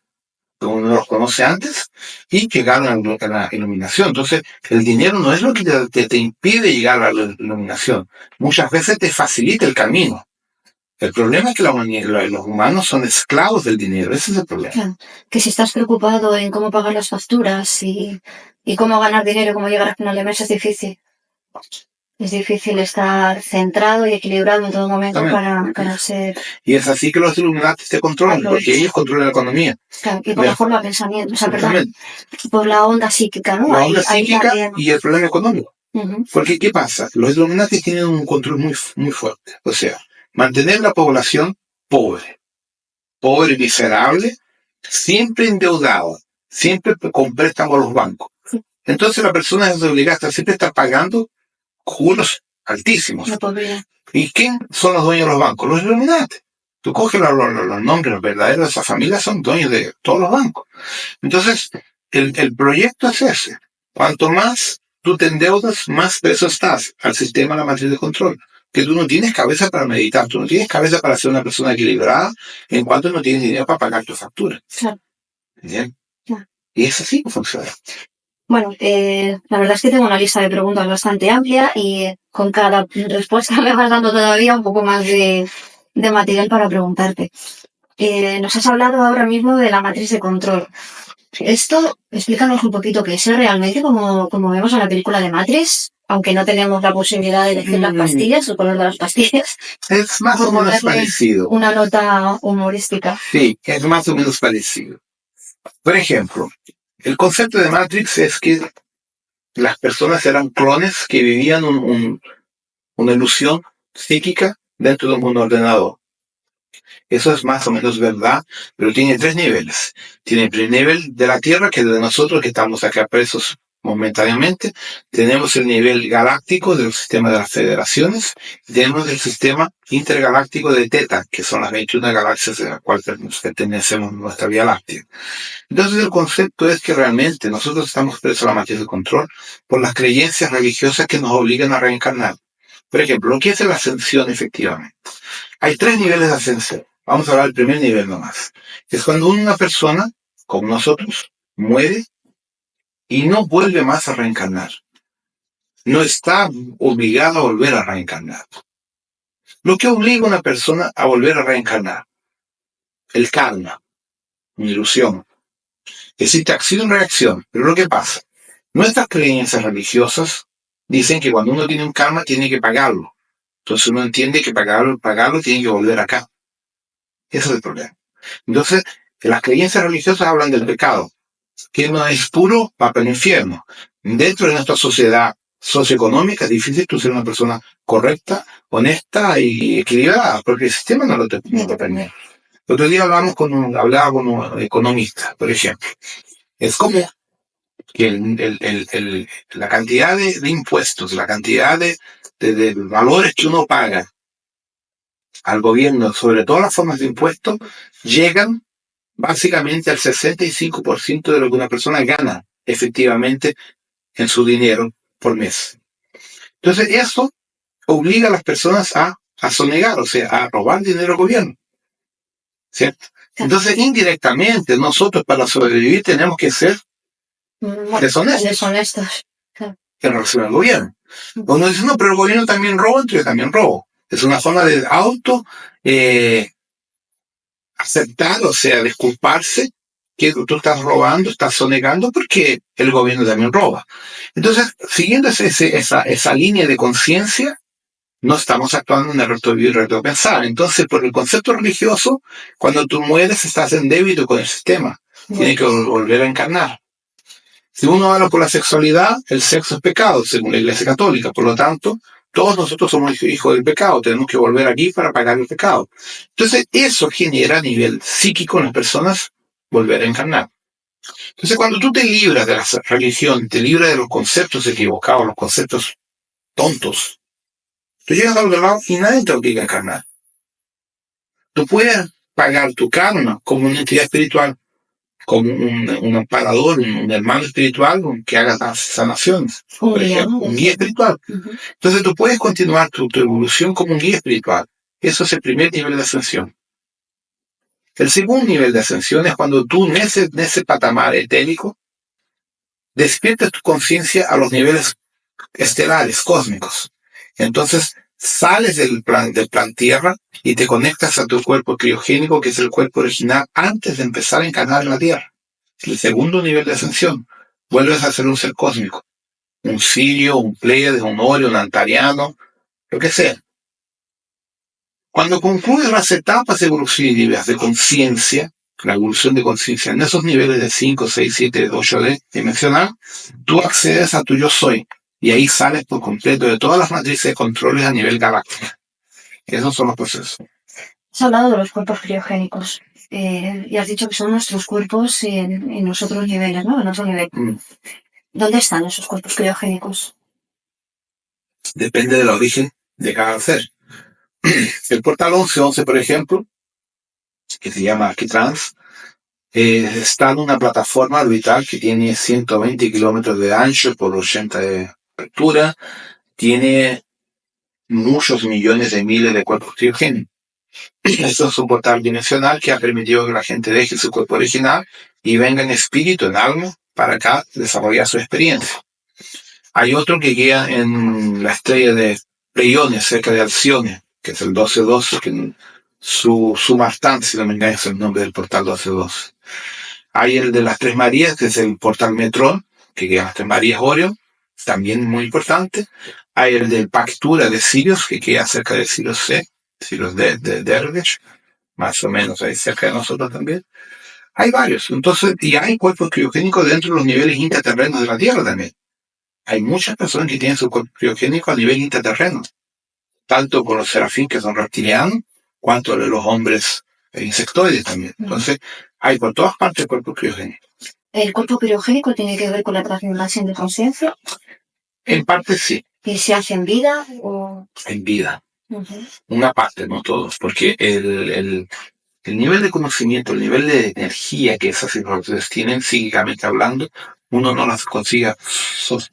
Speaker 2: como uno los conoce antes, y llegaron a la iluminación. Entonces, el dinero no es lo que te impide llegar a la iluminación. Muchas veces te facilita el camino. El problema es que los humanos son esclavos del dinero. Ese es el problema.
Speaker 1: Claro. Que si estás preocupado en cómo pagar las facturas y cómo ganar dinero, cómo llegar al final de mes, es difícil. Es difícil estar centrado y equilibrado en todo momento para ser...
Speaker 2: Y es así que los Illuminati te controlan, porque ellos controlan la economía.
Speaker 1: Claro, y por la forma de pensamiento, por la onda psíquica, ¿no?
Speaker 2: La onda psíquica y el problema económico. Porque, ¿qué pasa? Los Illuminati tienen un control muy, muy fuerte. O sea, mantener la población pobre, y miserable, siempre endeudada, siempre con préstamos a los bancos. Entonces la persona es obligada a siempre estar pagando juros altísimos. ¿Y quién son los dueños de los bancos? Los Illuminati. Tú coges los nombres verdaderos de esa familia, son dueños de todos los bancos. Entonces, el proyecto es ese. Cuanto más tú te endeudas, más preso estás al sistema de la matriz de control. Que tú no tienes cabeza para meditar, tú no tienes cabeza para ser una persona equilibrada, en cuanto no tienes dinero para pagar tu factura.
Speaker 1: Claro.
Speaker 2: ¿Bien? Claro. Y es así que funciona.
Speaker 1: Bueno, la verdad es que tengo una lista de preguntas bastante amplia y con cada respuesta me vas dando todavía un poco más de material para preguntarte. Nos has hablado ahora mismo de la matriz de control. Esto, explícanos un poquito qué es realmente, como vemos en la película de Matrix, aunque no tenemos la posibilidad de elegir las pastillas, el color de las pastillas.
Speaker 2: Es más o menos parecido.
Speaker 1: Una nota humorística.
Speaker 2: Sí, es más o menos parecido. Por ejemplo, el concepto de Matrix es que las personas eran clones que vivían una ilusión psíquica dentro de un mundo ordenado. Eso es más o menos verdad, pero tiene tres niveles. Tiene el primer nivel de la Tierra, que es de nosotros, que estamos acá presos momentáneamente. Tenemos el nivel galáctico del sistema de las federaciones. Y tenemos el sistema intergaláctico de Teta, que son las 21 galaxias de las cuales pertenecemos en nuestra Vía Láctea. Entonces el concepto es que realmente nosotros estamos presos a la matriz de control por las creencias religiosas que nos obligan a reencarnar. Por ejemplo, lo que es la ascensión efectivamente. Hay tres niveles de ascensión. Vamos a hablar del primer nivel nomás. Es cuando una persona, como nosotros, muere y no vuelve más a reencarnar. No está obligado a volver a reencarnar. Lo que obliga a una persona a volver a reencarnar, el karma, una ilusión. Existe acción-reacción, pero lo que pasa, nuestras creencias religiosas dicen que cuando uno tiene un karma tiene que pagarlo. Entonces uno entiende que pagarlo tiene que volver acá. Ese es el problema. Entonces, las creencias religiosas hablan del pecado. Que no es puro, va para el infierno. Dentro de nuestra sociedad socioeconómica es difícil tú ser una persona correcta, honesta y equilibrada, porque el sistema no lo permite. El otro día hablaba con un economista, por ejemplo. Es como que la cantidad de impuestos, la cantidad de valores que uno paga al gobierno sobre todas las formas de impuestos llegan básicamente al 65% de lo que una persona gana efectivamente en su dinero por mes. Entonces eso obliga a las personas a sonegar, o sea, a robar dinero al gobierno. ¿Cierto? Entonces indirectamente nosotros para sobrevivir tenemos que ser deshonestos en relación al gobierno. Uno dice, no, pero el gobierno también roba, entonces yo también robo. Es una forma de aceptar, o sea, disculparse que tú estás robando, estás sonegando porque el gobierno también roba. Entonces, siguiendo esa línea de conciencia, no estamos actuando en el recto vivir y recto pensar. Entonces, por el concepto religioso, cuando tú mueres estás en débito con el sistema. Tienes que volver a encarnar. Si uno habla por la sexualidad, el sexo es pecado, según la Iglesia Católica. Por lo tanto, todos nosotros somos hijos del pecado. Tenemos que volver aquí para pagar el pecado. Entonces, eso genera a nivel psíquico en las personas volver a encarnar. Entonces, cuando tú te libras de la religión, te libras de los conceptos equivocados, los conceptos tontos, tú llegas al otro lado y nadie te obliga a encarnar. Tú puedes pagar tu karma como una entidad espiritual, como un amparador, un hermano espiritual que haga sanaciones, por ejemplo, un guía espiritual. Entonces tú puedes continuar tu evolución como un guía espiritual. Eso es el primer nivel de ascensión. El segundo nivel de ascensión es cuando tú en ese patamar etérico despiertas tu conciencia a los niveles estelares, cósmicos. Entonces sales del plan Tierra y te conectas a tu cuerpo criogénico, que es el cuerpo original, antes de empezar a encarnar en la Tierra. Es el segundo nivel de ascensión. Vuelves a ser un ser cósmico. Un Sirio, un Pleiades, un Orión, un Antariano, lo que sea. Cuando concluyes las etapas evolutivas de conciencia, la evolución de conciencia en esos niveles de 5, 6, 7, 8D dimensional, tú accedes a tu yo soy. Y ahí sales por completo de todas las matrices de controles a nivel galáctico. Esos son los procesos.
Speaker 1: Has hablado de los cuerpos criogénicos y has dicho que son nuestros cuerpos en los otros niveles, ¿no? En otro nivel. ¿Dónde están esos cuerpos criogénicos?
Speaker 2: Depende del origen de cada ser. El portal 1111, por ejemplo, que se llama Arquitrans, está en una plataforma orbital que tiene 120 kilómetros de ancho por 80 de altura, tiene muchos millones de miles de cuerpos criogénicos. Eso es un portal dimensional que ha permitido que la gente deje su cuerpo original y venga en espíritu, en alma, para acá desarrollar su experiencia. Hay otro que guía en la estrella de Pleione, cerca de Alcione, que es el 1212, que su Martán, si no me engaño, es el nombre del portal 1212. Hay el de las Tres Marías, que es el portal Metrón, que guía a las Tres Marías Orión, también muy importante. Hay el de Pactura de Sirius, que queda cerca de Sirius C, Sirius de Dervish, más o menos ahí cerca de nosotros también. Hay varios. Entonces, y hay cuerpos criogénicos dentro de los niveles intraterrenos de la Tierra también. Hay muchas personas que tienen su cuerpo criogénico a nivel intraterreno, tanto por los serafín que son reptilianos, cuanto de los hombres insectoides también. Entonces, hay por todas partes cuerpos criogénicos.
Speaker 1: ¿El cuerpo criogénico tiene que ver con la transmutación de conciencia?
Speaker 2: En parte sí.
Speaker 1: ¿Y se hace en vida o...?
Speaker 2: En vida.
Speaker 1: Uh-huh.
Speaker 2: Una parte, no todos, porque el nivel de conocimiento, el nivel de energía que esas civilizaciones tienen, psíquicamente hablando, uno no las consigue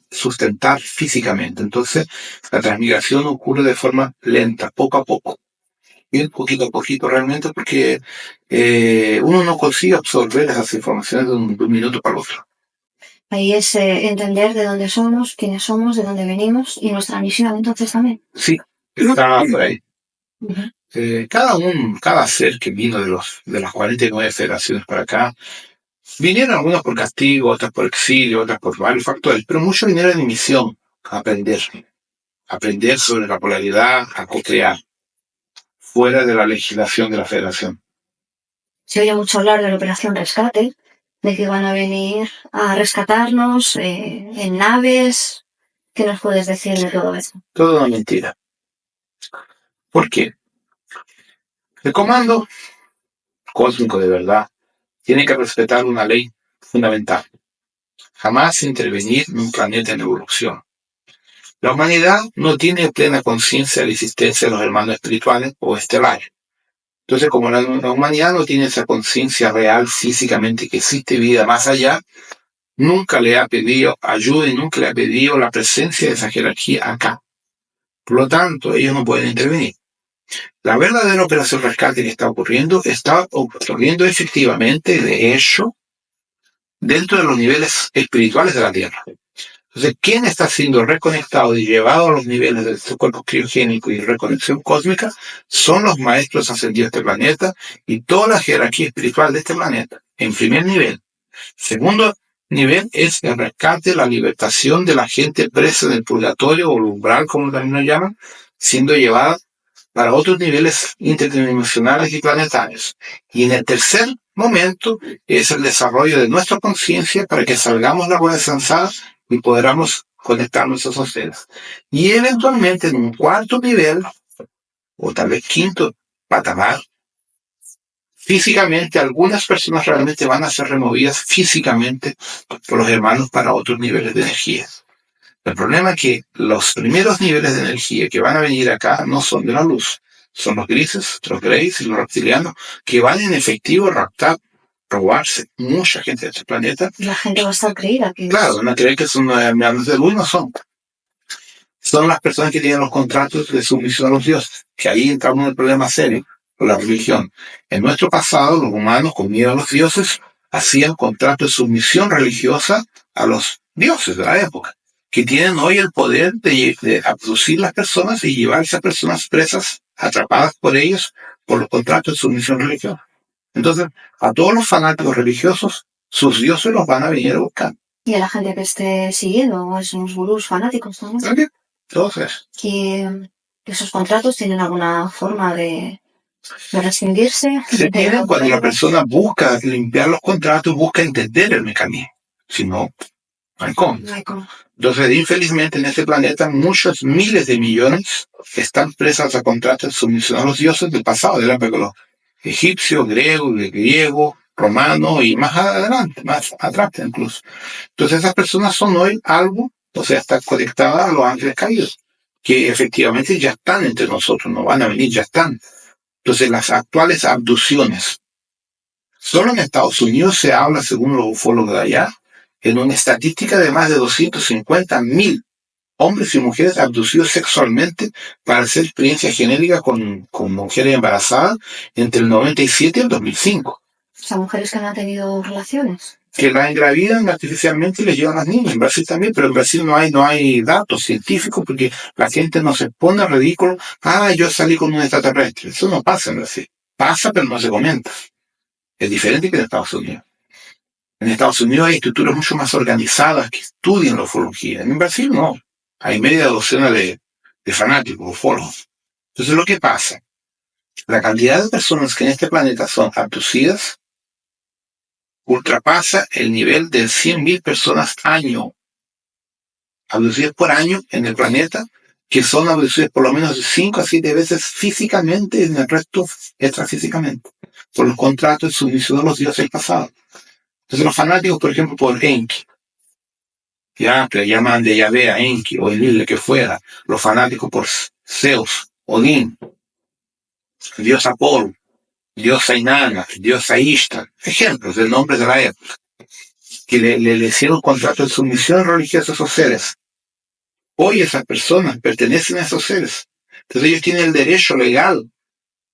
Speaker 2: sustentar físicamente. Entonces, la transmigración ocurre de forma lenta, poco a poco. Bien, poquito a poquito realmente, porque uno no consigue absorber esas informaciones de un minuto para el otro.
Speaker 1: Ahí es entender de dónde somos, quiénes somos, de dónde venimos y nuestra misión entonces también.
Speaker 2: Sí, está por ahí.
Speaker 1: Uh-huh.
Speaker 2: Cada ser que vino de las 49 federaciones para acá, vinieron algunos por castigo, otras por exilio, otras por varios factores, pero muchos vinieron en misión a aprender sobre la polaridad, a co-crear, fuera de la legislación de la federación.
Speaker 1: Se oye mucho hablar de la operación rescate, de que van a venir a rescatarnos en naves. ¿Qué nos puedes decir de todo eso?
Speaker 2: Todo una mentira. ¿Por qué? El comando cósmico de verdad tiene que respetar una ley fundamental. Jamás intervenir en un planeta en evolución. La humanidad no tiene plena conciencia de la existencia de los hermanos espirituales o estelares. Entonces, como la humanidad no tiene esa conciencia real físicamente que existe vida más allá, nunca le ha pedido ayuda y nunca le ha pedido la presencia de esa jerarquía acá. Por lo tanto, ellos no pueden intervenir. La verdadera operación rescate que está ocurriendo efectivamente, de hecho, dentro de los niveles espirituales de la Tierra. Entonces, ¿quién está siendo reconectado y llevado a los niveles de estos cuerpos criogénicos y reconexión cósmica? Son los maestros ascendidos de este planeta y toda la jerarquía espiritual de este planeta, en primer nivel. Segundo nivel es el rescate, la libertación de la gente presa en el purgatorio o el umbral, como también lo llaman, siendo llevada para otros niveles interdimensionales y planetarios. Y en el tercer momento es el desarrollo de nuestra conciencia para que salgamos de la rueda samsara y podamos conectarnos a esos seres. Y eventualmente en un cuarto nivel, o tal vez quinto patamar, físicamente algunas personas realmente van a ser removidas físicamente por los hermanos para otros niveles de energía. El problema es que los primeros niveles de energía que van a venir acá no son de la luz. Son los grises, los greys y los reptilianos que van en efectivo a raptar, robarse mucha gente de este planeta.
Speaker 1: La gente va a estar creída que...
Speaker 2: Claro, van a creer que son hermanos de luz, no son. Son las personas que tienen los contratos de sumisión a los dioses. Que ahí entramos en el problema serio con la religión. En nuestro pasado, los humanos, con miedo a los dioses, hacían contratos de sumisión religiosa a los dioses de la época, que tienen hoy el poder de abducir las personas y llevarse a personas presas, atrapadas por ellos, por los contratos de sumisión religiosa. Entonces, a todos los fanáticos religiosos, sus dioses los van a venir a buscar.
Speaker 1: Y a la gente que esté siguiendo, a esos gurús fanáticos también.
Speaker 2: ¿También? Entonces.
Speaker 1: Y esos contratos tienen alguna forma de rescindirse.
Speaker 2: Se tienen cuando la persona busca limpiar los contratos, busca entender el mecanismo. Si no, no hay cómo.
Speaker 1: No hay cómo.
Speaker 2: Entonces, infelizmente, en este planeta, muchos miles de millones están presas a contratos de sumisión a los dioses del pasado, de la época de los egipcios, griegos, romanos y más adelante, más atrás incluso. Entonces, esas personas son hoy algo, o sea, están conectadas a los ángeles caídos, que efectivamente ya están entre nosotros, no van a venir, ya están. Entonces, las actuales abducciones, solo en Estados Unidos se habla, según los ufólogos de allá, en una estadística de más de 250,000 hombres y mujeres abducidos sexualmente para hacer experiencia genética con mujeres embarazadas entre el 97 y el 2005.
Speaker 1: O sea, mujeres que no han tenido relaciones.
Speaker 2: Que las engravidan artificialmente y les llevan a las niñas. En Brasil también, pero en Brasil no hay datos científicos porque la gente no se pone ridículo. Yo salí con un extraterrestre. Eso no pasa en Brasil. Pasa, pero no se comenta. Es diferente que en Estados Unidos. En Estados Unidos hay estructuras mucho más organizadas que estudian la ufología. En Brasil no. Hay media docena de fanáticos, ufólogos. Entonces lo que pasa, la cantidad de personas que en este planeta son abducidas ultrapasa el nivel de 100,000 personas año. abducidos por año en el planeta, que son abducidos por lo menos de 5 a 7 veces físicamente y en el resto extrafísicamente, por los contratos de sumisión de los dioses del pasado. Entonces los fanáticos, por ejemplo, por Enki, ya que le llaman de Yahvé a Enki o Enlil, que fuera, los fanáticos por Zeus, Odín, Dios Apolo, Diosa Inanna, Diosa Ishtar, ejemplos de nombres de la época, que le hicieron contrato de sumisión religiosa a esos seres. Hoy esas personas pertenecen a esos seres. Entonces ellos tienen el derecho legal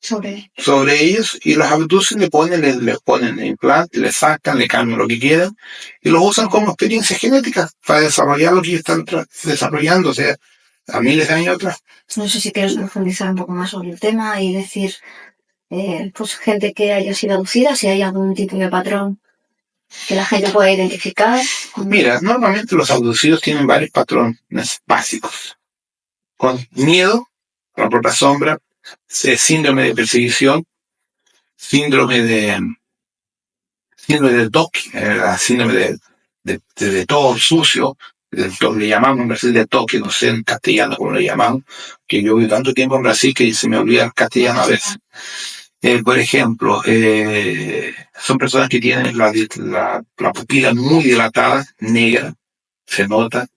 Speaker 2: sobre ellos y los abducen, les ponen implantes, les sacan, le cambian lo que quieran y los usan como experiencias genéticas para desarrollar lo que ellos están desarrollando, o sea, a miles de años atrás.
Speaker 1: No sé si quieres profundizar un poco más sobre el tema y decir, pues gente que haya sido abducida, si hay algún tipo de patrón que la gente pueda identificar.
Speaker 2: Mira, normalmente los abducidos tienen varios patrones básicos. Con miedo, la propia sombra, síndrome de perseguición, síndrome del Toki, síndrome de todo sucio, le llamamos en Brasil de Toki, no sé en castellano cómo le llamamos, que yo vivo tanto tiempo en Brasil que se me olvida el castellano a veces. Por ejemplo, son personas que tienen la pupila muy dilatada, negra, se nota,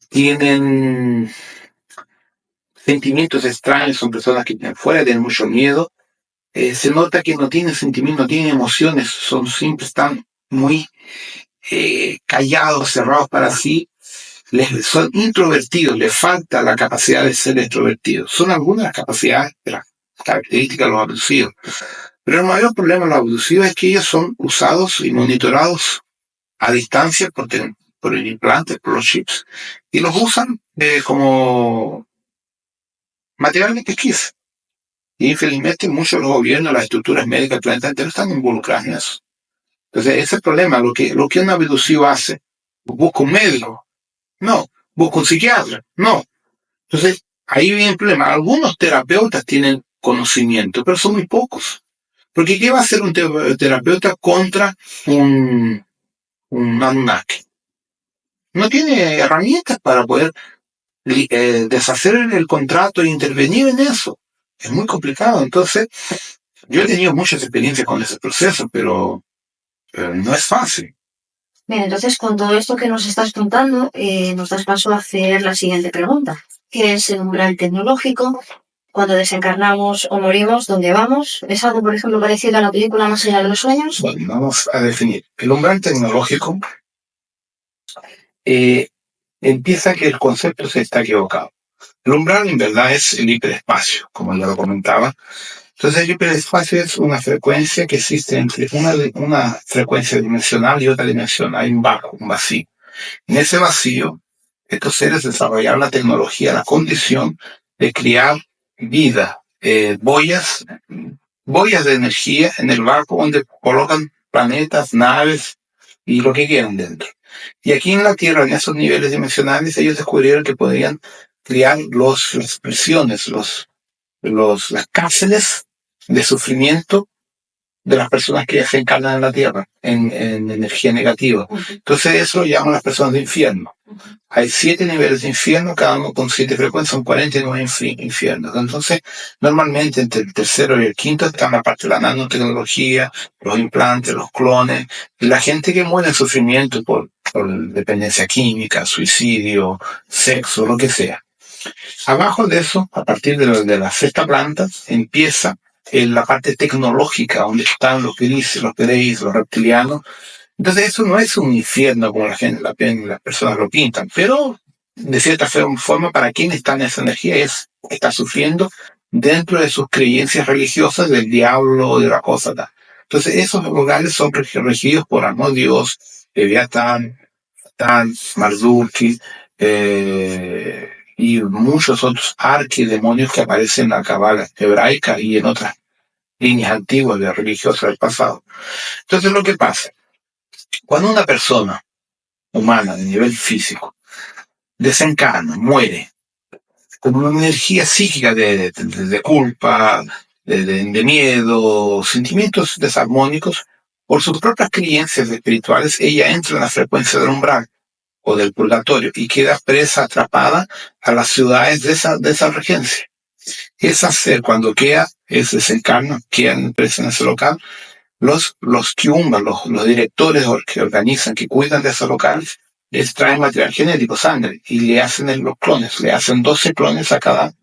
Speaker 2: tienen sentimientos extraños, son personas que fuera tienen mucho miedo, se nota que no tienen sentimientos, no tienen emociones, siempre están muy callados, cerrados para sí, son introvertidos, les falta la capacidad de ser extrovertidos. Son algunas de las capacidades, de las características de los abducidos. Pero el mayor problema de los abducidos es que ellos son usados y monitorados a distancia por el implante, por los chips, y los usan como material de pesquisa. Y infelizmente muchos de los gobiernos, las estructuras médicas del planeta entero están involucradas en eso. Entonces, ese es el problema. Lo que un abducido hace, busca un médico, no. Busca un psiquiatra, no. Entonces, ahí viene el problema. Algunos terapeutas tienen conocimiento, pero son muy pocos. Porque ¿qué va a hacer un terapeuta contra un Anunnaki? No tiene herramientas para poder deshacer el contrato e intervenir en eso. Es muy complicado. Entonces, yo he tenido muchas experiencias con ese proceso, pero no es fácil.
Speaker 1: Bien, entonces con todo esto que nos estás contando, nos das paso a hacer la siguiente pregunta. ¿Qué es el umbral tecnológico? Cuando desencarnamos o morimos, ¿dónde vamos? ¿Es algo, por ejemplo, parecido a la película Más allá de los sueños?
Speaker 2: Bueno, vamos a definir. El umbral tecnológico empieza que el concepto se está equivocado. El umbral en verdad es el hiperespacio, como ya lo comentaba. Entonces el hiperespacio es una frecuencia que existe entre una frecuencia dimensional y otra dimensión. Hay un vacío. En ese vacío, estos seres desarrollaron la tecnología, la condición de crear vida, boyas de energía en el barco donde colocan planetas, naves y lo que quieran dentro. Y aquí en la Tierra, en esos niveles dimensionales, ellos descubrieron que podían crear las presiones, las cárceles de sufrimiento de las personas que se encarnan en la Tierra, en energía negativa. Entonces eso lo llaman las personas de infierno. Hay 7 niveles de infierno, cada uno con 7 frecuencias, son 49 infiernos. Entonces, normalmente entre el tercero y el quinto están la parte de la nanotecnología, los implantes, los clones, y la gente que muere en sufrimiento por dependencia química, suicidio, sexo, lo que sea. Abajo de eso, a partir de la sexta planta, empieza en la parte tecnológica, donde están los grises, los Greys, los reptilianos. Entonces eso no es un infierno como las personas lo pintan, pero de cierta forma para quien está en esa energía está sufriendo dentro de sus creencias religiosas del diablo, de la cosa tal. Entonces esos lugares son regidos por Asmodeus, Leviatán, Marduk, y muchos otros arquidemonios que aparecen en la Cabala hebraica y en otras líneas antiguas de religiosas del pasado. Entonces lo que pasa, cuando una persona humana de nivel físico desencarna, muere, con una energía psíquica de culpa, de miedo, sentimientos desarmónicos, por sus propias creencias espirituales, ella entra en la frecuencia del umbral. o del purgatorio y queda presa, atrapada a las ciudades de esa regencia. Esa ser, cuando queda, se desencarna, quedan presos en ese local, los kiumbas, los directores que organizan, que cuidan de esos locales, les traen material genético, sangre, y le hacen los clones, le hacen 12 clones a cada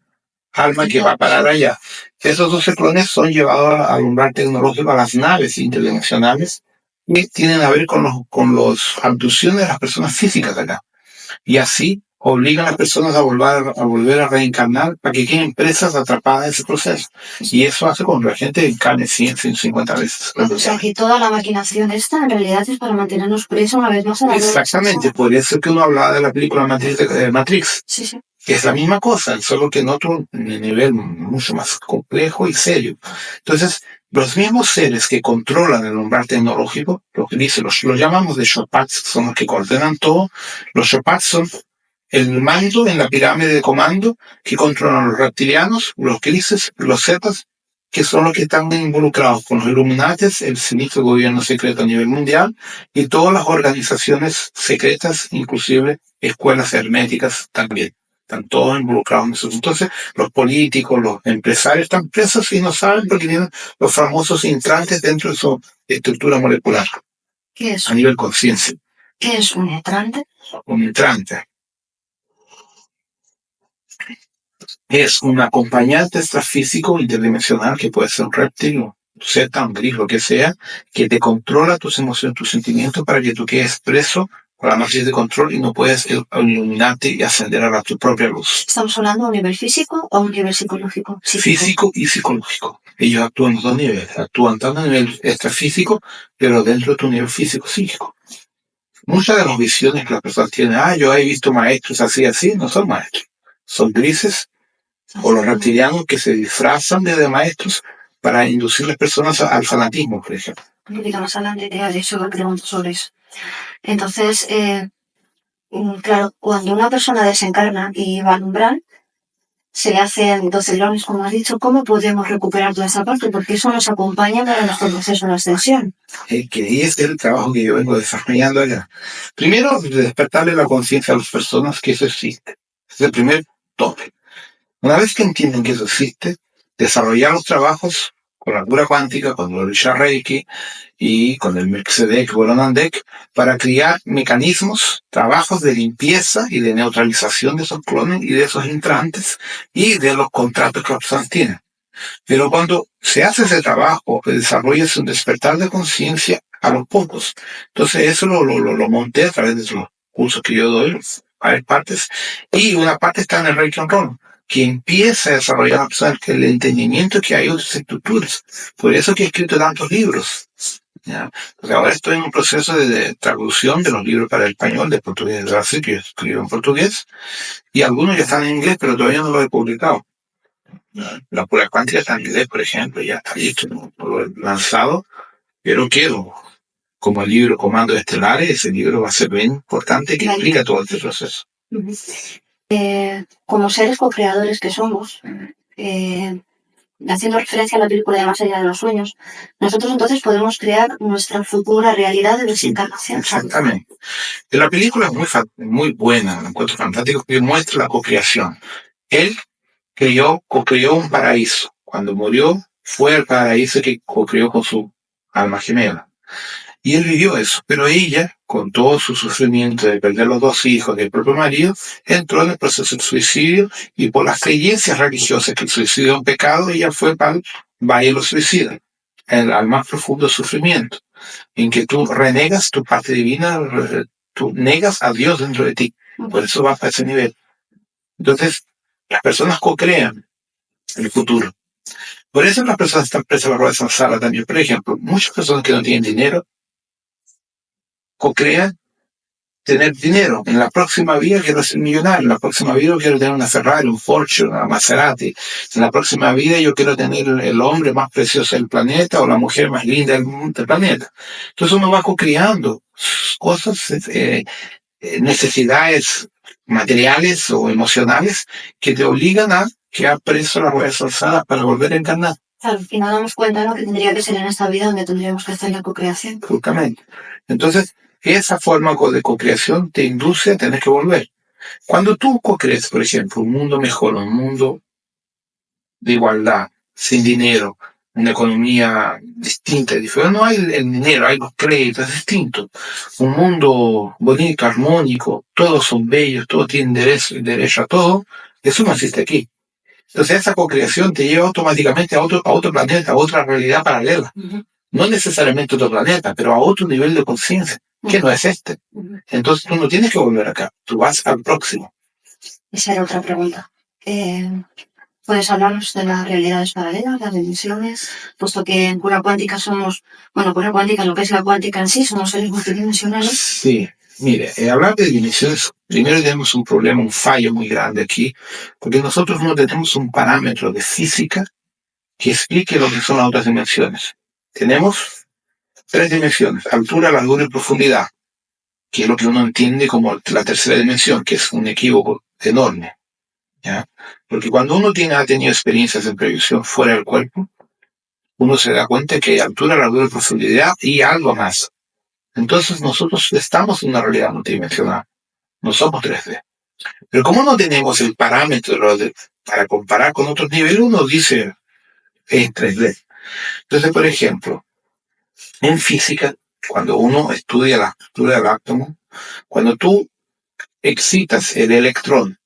Speaker 2: alma que va a parar allá. Esos 12 clones son llevados al umbral tecnológico, a las naves interdimensionales, y tienen a ver con los abducciones de las personas físicas de acá. Y así obligan a las personas a volver a reencarnar para que queden presas atrapadas en ese proceso. Y eso hace con que la gente encarne 100, 150 veces.
Speaker 1: O sea, que toda la maquinación esta en realidad es para mantenernos presos una vez más a la
Speaker 2: Exactamente, por eso que uno hablaba de la película Matrix.
Speaker 1: Sí, sí.
Speaker 2: Que es la misma cosa, solo que en otro nivel mucho más complejo y serio. Entonces, los mismos seres que controlan el umbral tecnológico, lo que dice, los llamamos de Shopats, son los que coordinan todo. Los Shopats son el mando en la pirámide de comando que controlan los reptilianos, los grises, los zetas, que son los que están involucrados con los Illuminates, el sinistro gobierno secreto a nivel mundial, y todas las organizaciones secretas, inclusive escuelas herméticas también. Están todos involucrados en eso. Entonces, los políticos, los empresarios están presos y no saben porque tienen los famosos intrantes dentro de su estructura molecular.
Speaker 1: ¿Qué es?
Speaker 2: A nivel conciencia.
Speaker 1: ¿Qué es un entrante?
Speaker 2: Un intrante es un acompañante extrafísico interdimensional que puede ser un reptil, un zeta, un gris, lo que sea, que te controla tus emociones, tus sentimientos para que tú quedes preso con la matriz de control y no puedes iluminarte y ascender a tu propia luz.
Speaker 1: ¿Estamos hablando a un nivel físico o a un nivel psicológico?
Speaker 2: Físico y psicológico. Ellos actúan en los dos niveles. Actúan tanto a nivel extrafísico, pero dentro de tu nivel físico-psíquico. Muchas de las visiones que las personas tienen, yo he visto maestros así, no son maestros. Son grises o los reptilianos que se disfrazan de maestros para inducir a las personas al fanatismo, por ejemplo.
Speaker 1: Un poquito más adelante te haré una pregunta sobre eso. Entonces, claro, cuando una persona desencarna y va al umbral, se le hacen 12 clones, como has dicho. ¿Cómo podemos recuperar toda esa parte? Porque eso nos acompaña para nuestro proceso de ascensión.
Speaker 2: Que ahí es el trabajo que yo vengo desarrollando allá. Primero, despertarle la conciencia a las personas que eso existe. Es el primer tope. Una vez que entienden que eso existe, desarrollar los trabajos con la cura cuántica, con el Orisha Reiki y con el Melchizedek o el Onandek para crear mecanismos, trabajos de limpieza y de neutralización de esos clones y de esos intrantes y de los contratos que las personas tienen. Pero cuando se hace ese trabajo, se desarrolla un despertar de conciencia a los pocos. Entonces eso lo monté a través de los cursos que yo doy, varias partes, y una parte está en el Reiki Honrón, que empieza a desarrollar a pesar que el entendimiento que hay otras estructuras. Por eso que he escrito tantos libros. ¿Ya? Porque ahora estoy en un proceso de traducción de los libros para el español, de portugués, de Brasil, que yo escribo en portugués, y algunos ya están en inglés, pero todavía no los he publicado. La pura cuántica está en inglés, por ejemplo, ya está listo, no lo he lanzado, pero quiero, como el libro Comandos Estelares, ese libro va a ser bien importante que explica todo este proceso.
Speaker 1: Como seres co-creadores que somos, haciendo referencia a la película de Más allá de los sueños, nosotros entonces podemos crear nuestra futura realidad de desencarnación.
Speaker 2: Exactamente. La película es muy buena, la encuentro fantástico, porque muestra la co-creación. Él co-creó un paraíso. Cuando murió, fue al paraíso que co-creó con su alma gemela. Y él vivió eso, pero ella, con todo su sufrimiento de perder los 2 hijos del propio marido, entró en el proceso del suicidio y por las creencias religiosas que el suicidio es un pecado, ella fue para el valle de los suicidas, al más profundo sufrimiento, en que tú renegas tu parte divina, tú negas a Dios dentro de ti. Por eso vas a ese nivel. Entonces, las personas co-crean el futuro. Por eso las personas están presas a la rueda de samsara también. Por ejemplo, muchas personas que no tienen dinero co-crean tener dinero. En la próxima vida quiero ser millonario. En la próxima vida quiero tener una Ferrari, un Porsche, una Maserati. En la próxima vida yo quiero tener el hombre más precioso del planeta o la mujer más linda del planeta. Entonces uno va co-creando cosas, necesidades materiales o emocionales que te obligan a quedar preso a la rueda forzada para volver a encarnar.
Speaker 1: Al final damos cuenta, ¿no?, que tendría que ser en esta vida donde tendríamos que hacer la co-creación.
Speaker 2: Justamente. Entonces, esa forma de co-creación te induce a tener que volver. Cuando tú co-crees, por ejemplo, un mundo mejor, un mundo de igualdad, sin dinero, una economía distinta, diferente. No hay el dinero, hay los créditos, es distinto. Un mundo bonito, armónico, todos son bellos, todos tienen derecho a todo, eso no existe aquí. Entonces esa co-creación te lleva automáticamente a otro planeta, a otra realidad paralela. No necesariamente a otro planeta, pero a otro nivel de conciencia, que no es este. Entonces tú no tienes que volver acá, tú vas al próximo.
Speaker 1: Esa era otra pregunta. ¿Puedes hablarnos de las realidades paralelas, las dimensiones? Puesto que en cura cuántica somos, bueno, cura cuántica, lo que es la cuántica en sí, somos seres multidimensionales.
Speaker 2: Sí, mire, hablar de dimensiones, primero tenemos un problema, un fallo muy grande aquí, porque nosotros no tenemos un parámetro de física que explique lo que son las otras dimensiones. Tenemos 3 dimensiones, altura, largura y profundidad, que es lo que uno entiende como la tercera dimensión, que es un equívoco enorme. ¿Ya? Porque cuando uno ha tenido experiencias de proyección fuera del cuerpo, uno se da cuenta que hay altura, largura y profundidad y algo más. Entonces nosotros estamos en una realidad multidimensional, no somos 3D. Pero como no tenemos el parámetro para comparar con otros niveles, uno dice es 3D. Entonces, por ejemplo, en física, cuando uno estudia la estructura del átomo, cuando tú excitas el electrón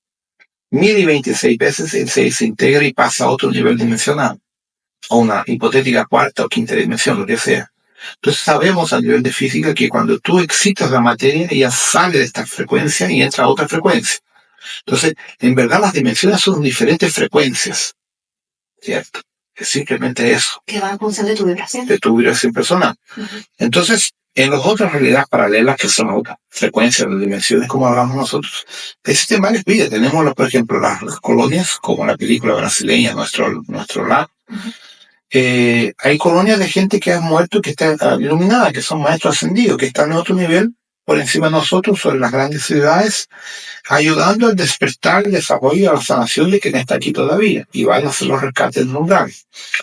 Speaker 2: 1026 veces, él se desintegra y pasa a otro nivel dimensional, a una hipotética cuarta o quinta dimensión, lo que sea. Entonces sabemos a nivel de física que cuando tú excitas la materia, ella sale de esta frecuencia y entra a otra frecuencia. Entonces, en verdad las dimensiones son diferentes frecuencias, ¿cierto? Es simplemente eso.
Speaker 1: Que va en función de tu vibración.
Speaker 2: De tu vibración personal. Entonces, en las otras realidades paralelas, que son otras frecuencias de dimensiones, como hablamos nosotros, existen varias vidas. Tenemos, por ejemplo, las colonias, como la película brasileña, nuestro lab. Hay colonias de gente que ha muerto y que está iluminada, que son maestros ascendidos, que están en otro nivel, por encima de nosotros, sobre las grandes ciudades, ayudando al despertar, el desarrollo y a la sanación de quien está aquí todavía, y van a hacer los rescates del umbral.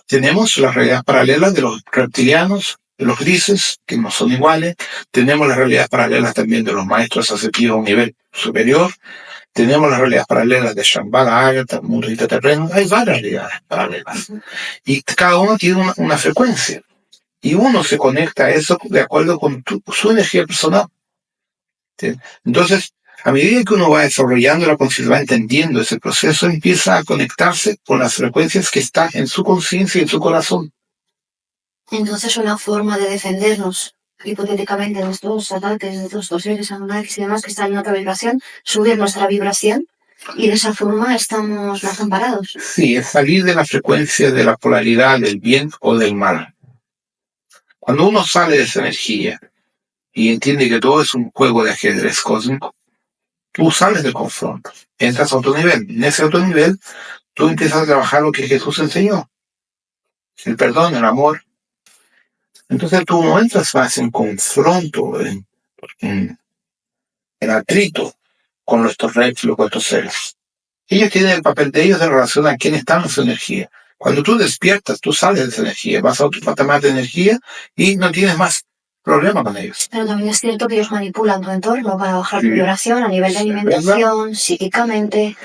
Speaker 2: Tenemos las realidades paralelas de los reptilianos, de los grises, que no son iguales. Tenemos las realidades paralelas también de los maestros ascendidos a un nivel superior. Tenemos las realidades paralelas de Shambhala, Agatha, mundos intraterrenos. Hay varias realidades paralelas. Y cada uno tiene una frecuencia. Y uno se conecta a eso de acuerdo con su energía personal. ¿Sí? Entonces, a medida que uno va desarrollando la conciencia, va entendiendo ese proceso, empieza a conectarse con las frecuencias que están en su conciencia y en su corazón.
Speaker 1: Entonces, una forma de defendernos, hipotéticamente, de estos ataques, de estos seres anunnakis y demás que están en otra vibración, subir nuestra vibración y de esa forma estamos más amparados.
Speaker 2: Sí, es salir de la frecuencia de la polaridad del bien o del mal. Cuando uno sale de esa energía y entiende que todo es un juego de ajedrez cósmico, tú sales del confronto, entras a otro nivel. En ese otro nivel, tú empiezas a trabajar lo que Jesús enseñó. El perdón, el amor. Entonces tú no entras más en confronto, en atrito con nuestros reptiles, con estos seres. Ellos tienen el papel de ellos en relación a quién está en su energía. Cuando tú despiertas, tú sales de esa energía, vas a otro patamar de energía y no tienes más problema con ellos.
Speaker 1: Pero también es cierto que ellos manipulan tu entorno para bajar tu vibración a nivel de alimentación, psíquicamente.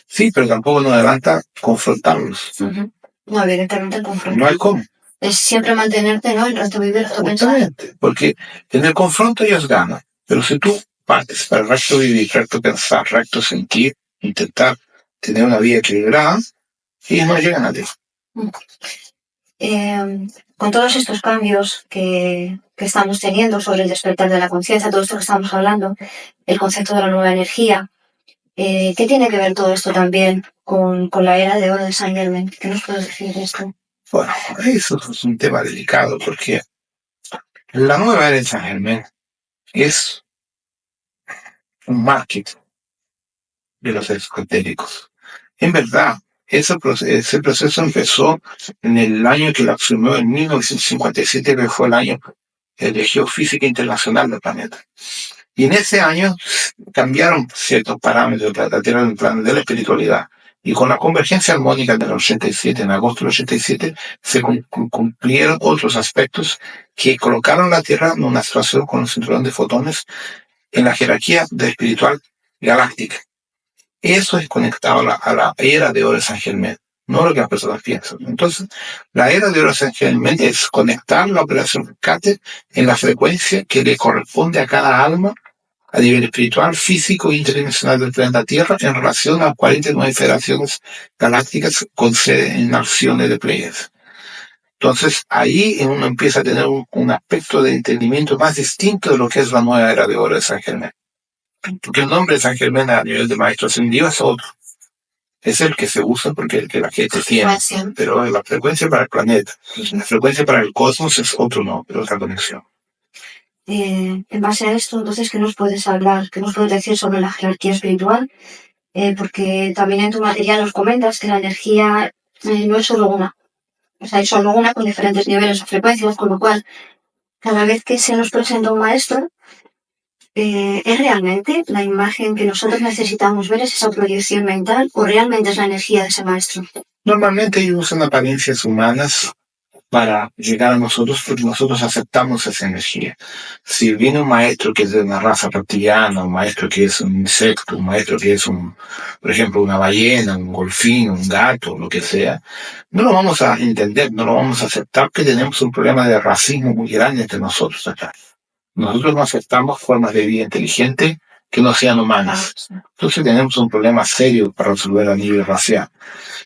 Speaker 2: Sí, pero tampoco nos adelanta confrontarlos.
Speaker 1: No, evidentemente el confronto.
Speaker 2: No hay cómo.
Speaker 1: Es siempre mantenerte, ¿no? El resto vivir, resto pensar.
Speaker 2: Justamente, porque en el confronto ellos ganan. Pero si tú partes para el recto vivir, recto pensar, recto sentir, intentar tener una vida equilibrada, ellos no llegan a ti.
Speaker 1: Con todos estos cambios que estamos teniendo sobre el despertar de la conciencia, todo esto que estamos hablando, el concepto de la nueva energía, ¿qué tiene que ver todo esto también con la era de oro de Saint Germain? ¿Qué nos puedes decir de esto?
Speaker 2: Bueno, eso es un tema delicado porque la nueva era de Saint Germain es un marketing de los esotéricos. En verdad, ese proceso empezó en el año que la asumió, en 1957, que fue el año de Geofísica Internacional del planeta. Y en ese año cambiaron ciertos parámetros para tratar el plan de la espiritualidad. Y con la convergencia armónica del 87, en agosto del 87, se cumplieron otros aspectos que colocaron la Tierra en una situación con un cinturón de fotones en la jerarquía de espiritual galáctica. Eso es conectado a la era de oro de San Germán, no lo que las personas piensan. Entonces, la era de oro de San Germán es conectar la operación rescate en la frecuencia que le corresponde a cada alma a nivel espiritual, físico e interdimensional del planeta Tierra en relación a 49 federaciones galácticas con sede en acciones de Pleiades. Entonces, ahí uno empieza a tener un aspecto de entendimiento más distinto de lo que es la nueva era de oro de San Germán. Porque el nombre de San Germán a nivel de maestro ascendido es otro. Es el que se usa porque el que la gente tiene. Pero la frecuencia para el planeta, la frecuencia para el cosmos es otro nombre, otra conexión.
Speaker 1: En base a esto, entonces, ¿qué nos puedes hablar? ¿Qué nos puedes decir sobre la jerarquía espiritual? Porque también en tu material nos comentas que la energía no es solo una. O sea, hay solo una con diferentes niveles o frecuencias, con lo cual, cada vez que se nos presenta un maestro, ¿es realmente la imagen que nosotros necesitamos ver, es esa proyección mental, o realmente es la energía de ese maestro?
Speaker 2: Normalmente ellos usan apariencias humanas para llegar a nosotros porque nosotros aceptamos esa energía. Si viene un maestro que es de una raza reptiliana, un maestro que es un insecto, un maestro que es por ejemplo, una ballena, un golfín, un gato, lo que sea, no lo vamos a entender, no lo vamos a aceptar porque tenemos un problema de racismo muy grande entre nosotros acá. Nosotros no aceptamos formas de vida inteligente que no sean humanas. Entonces tenemos un problema serio para resolver a nivel racial.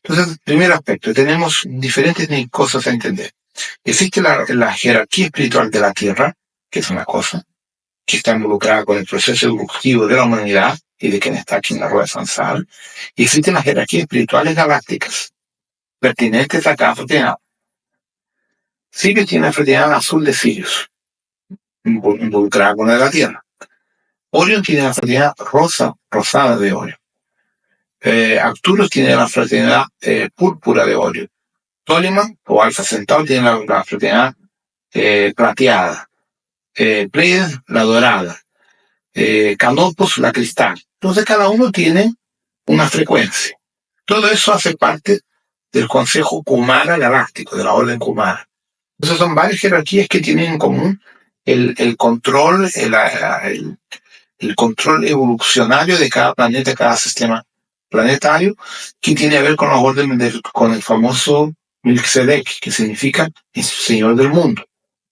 Speaker 2: Entonces, primer aspecto, tenemos diferentes cosas a entender. Existe la jerarquía espiritual de la Tierra, que es una cosa, que está involucrada con el proceso evolutivo de la humanidad y de quien está aquí en la rueda de Sansar. Y existen las jerarquías espirituales galácticas, pertinentes a cada fraternidad. Sirius tiene la fraternidad azul de Sirius, involucrada con la de la Tierra. Orion tiene la fraternidad rosada de Orion. Arcturus tiene la fraternidad púrpura de Orion. Toleman o Alfa Centauri tiene la fraternidad plateada. Pleiades, la dorada. Canopus, la cristal. Entonces cada uno tiene una frecuencia. Todo eso hace parte del Consejo Kumara Galáctico, de la Orden Kumara. Entonces son varias jerarquías que tienen en común el control, el control evolucionario de cada planeta, cada sistema planetario, que tiene a ver con los órdenes, con el famoso Melquisedec, que significa el Señor del Mundo.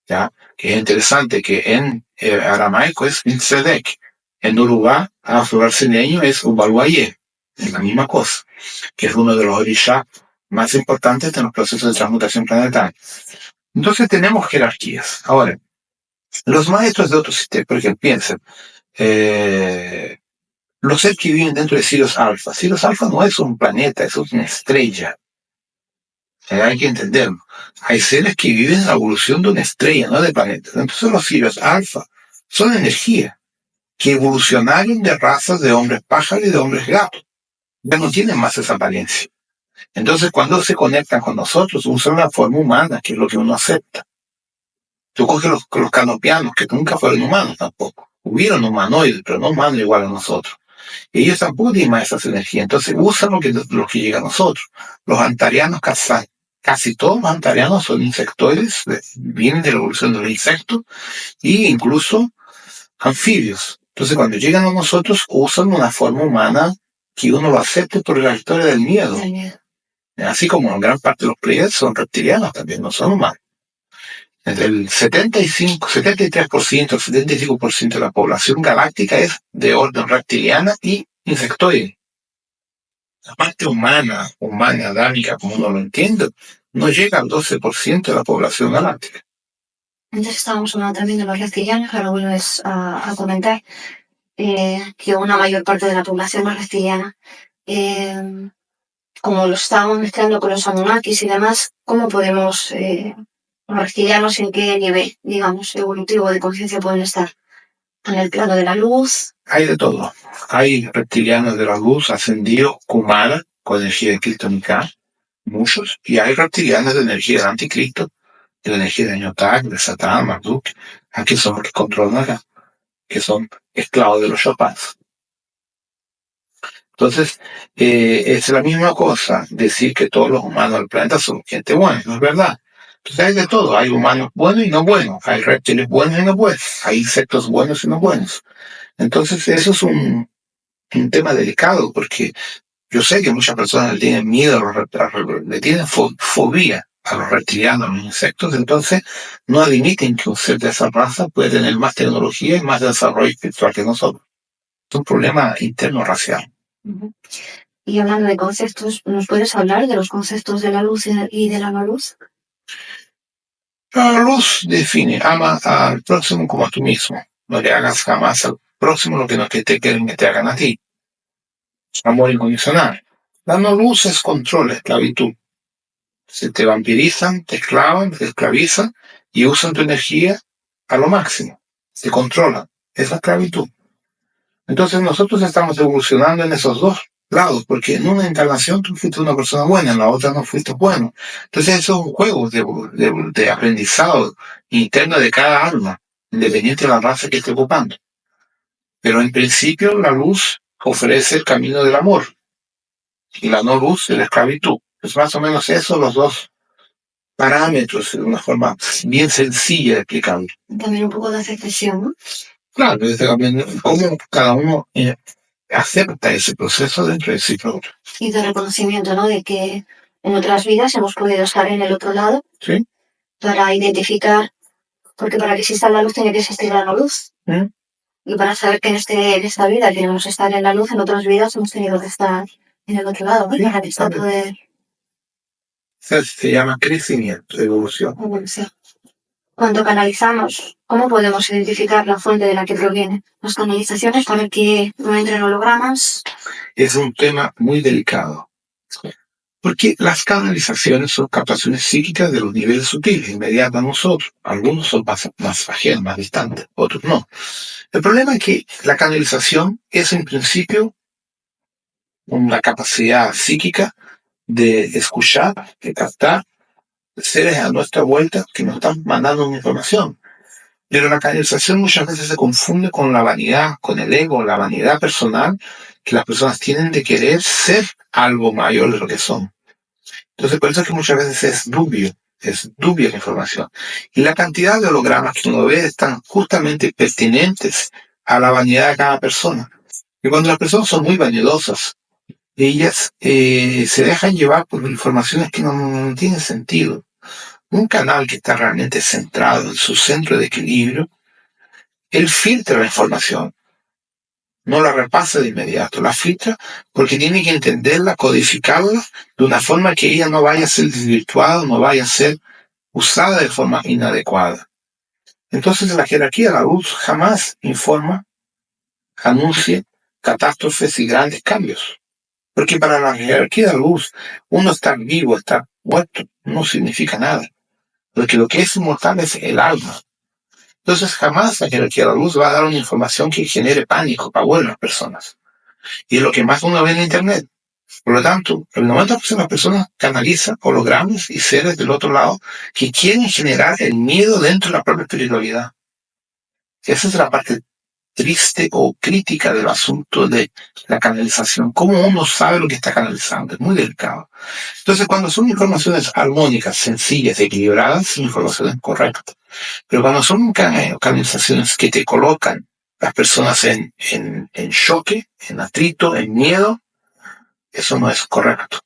Speaker 2: ¿Ya? Que es interesante que en aramaico es Melquisedec, en Urubá, afro-brasileño es Ubaluayé, es la misma cosa, que es uno de los orishas más importantes de los procesos de transmutación planetaria. Entonces tenemos jerarquías. Ahora, los maestros de otros sistemas, por ejemplo, piensen, los seres que viven dentro de Sirius Alpha. Sirius Alpha no es un planeta, es una estrella. Hay que entenderlo. Hay seres que viven en la evolución de una estrella, no de planetas. Entonces los Sirius Alpha son energía que evolucionaron de razas de hombres pájaros y de hombres gatos. Ya no tienen más esa apariencia. Entonces cuando se conectan con nosotros, usan una forma humana, que es lo que uno acepta. Tú coges los canopianos, que nunca fueron humanos tampoco. Hubieron humanoides, pero no humanos igual a nosotros. Ellos tampoco tienen más esas energías. Entonces usan lo que llega a nosotros. Los antarianos, casi todos los antarianos son insectoides, vienen de la evolución de los insectos, e incluso anfibios. Entonces cuando llegan a nosotros, usan una forma humana que uno lo acepte por la historia del miedo. Así como gran parte de los Pleiades son reptilianos también, no son humanos. Entre el 73%, el 75% de la población galáctica es de orden reptiliana y insectoide. La parte humana, adámica, como uno lo entiende, no llega al 12% de la población galáctica.
Speaker 1: Antes estábamos hablando también de los reptilianos, ahora vuelves a comentar que una mayor parte de la población es reptiliana. Como lo estábamos mezclando con los Anunnakis y demás, ¿cómo podemos los reptilianos en qué nivel, digamos, evolutivo de conciencia pueden estar? ¿En el plano de la luz?
Speaker 2: Hay de todo. Hay reptilianos de la luz ascendidos, Kumara, con energía de Kryptonica, muchos, y hay reptilianos de energía del anticristo, de la energía de Ñotak, de Satán, Marduk, aquí son los que controlan acá, que son esclavos de los Chopins. Entonces, es la misma cosa decir que todos los humanos del planeta son gente buena, no es verdad. Entonces hay de todo, hay humanos buenos y no buenos, hay reptiles buenos y no buenos, hay insectos buenos y no buenos. Entonces eso es un tema delicado, porque yo sé que muchas personas le tienen miedo, le tienen fobia a los reptilianos, a los insectos, entonces no admiten que un ser de esa raza puede tener más tecnología y más desarrollo espiritual que nosotros. Es un problema interno racial.
Speaker 1: Ujú. Y hablando de conceptos, ¿nos puedes hablar de los conceptos de la luz y de la no luz?
Speaker 2: La luz define, ama al próximo como a tú mismo. No le hagas jamás al próximo lo que no te quieren que te hagan a ti. Amor incondicional. La no luz es control, esclavitud. Se te vampirizan, te esclavan, te esclavizan y usan tu energía a lo máximo. Te controlan. Es la esclavitud. Entonces nosotros estamos evolucionando en esos dos lados, porque en una encarnación tú fuiste una persona buena, en la otra no fuiste bueno. Entonces eso es un juego de aprendizado interno de cada alma, independiente de la raza que esté ocupando. Pero en principio la luz ofrece el camino del amor y la no luz de la esclavitud. Es más o menos eso los dos parámetros, de una forma bien sencilla de explicarlo.
Speaker 1: También un poco de aceptación, ¿no?
Speaker 2: Claro, es también cómo cada uno acepta ese proceso dentro de sí propio.
Speaker 1: Y de reconocimiento, ¿no? De que en otras vidas hemos podido estar en el otro lado
Speaker 2: ¿Sí?
Speaker 1: para identificar, porque para que exista la luz tiene que existir la no luz.
Speaker 2: ¿Mm?
Speaker 1: Y para saber que en esta vida queremos estar en la luz, en otras vidas hemos tenido que estar en el otro lado, ¿no?
Speaker 2: Sí,
Speaker 1: Para que esto poder
Speaker 2: se llama crecimiento, evolución.
Speaker 1: evolucionar. Cuando canalizamos, ¿cómo podemos identificar la fuente de la que proviene? Las canalizaciones para que no entren hologramas.
Speaker 2: Es un tema muy delicado. Porque las canalizaciones son captaciones psíquicas de los niveles sutiles, inmediatos a nosotros. Algunos son más ajenos, más distantes, otros no. El problema es que la canalización es en principio una capacidad psíquica de escuchar, de captar seres a nuestra vuelta que nos están mandando una información. Pero la canalización muchas veces se confunde con la vanidad, con el ego, la vanidad personal que las personas tienen de querer ser algo mayor de lo que son. Entonces, por eso es que muchas veces es dubia la información. Y la cantidad de hologramas que uno ve están justamente pertinentes a la vanidad de cada persona. Y cuando las personas son muy vanidosas, ellas se dejan llevar por informaciones que no tienen sentido. Un canal que está realmente centrado en su centro de equilibrio, él filtra la información, no la repasa de inmediato, la filtra porque tiene que entenderla, codificarla de una forma que ella no vaya a ser desvirtuada, no vaya a ser usada de forma inadecuada. Entonces la jerarquía de la luz jamás informa, anuncia catástrofes y grandes cambios. Porque para la jerarquía de la luz, uno estar vivo, estar muerto, no significa nada. Porque lo que es inmortal es el alma. Entonces jamás la jerarquía de la luz va a dar una información que genere pánico, pavor en las personas. Y es lo que más uno ve en Internet. Por lo tanto, el 90% de las personas canalizan hologramas y seres del otro lado que quieren generar el miedo dentro de la propia espiritualidad. Esa es la parte triste o crítica del asunto de la canalización. ¿Cómo uno sabe lo que está canalizando? Es muy delicado. Entonces, cuando son informaciones armónicas, sencillas, equilibradas, son informaciones correctas. Pero cuando son canalizaciones que te colocan las personas en choque, en atrito, en miedo, eso no es correcto.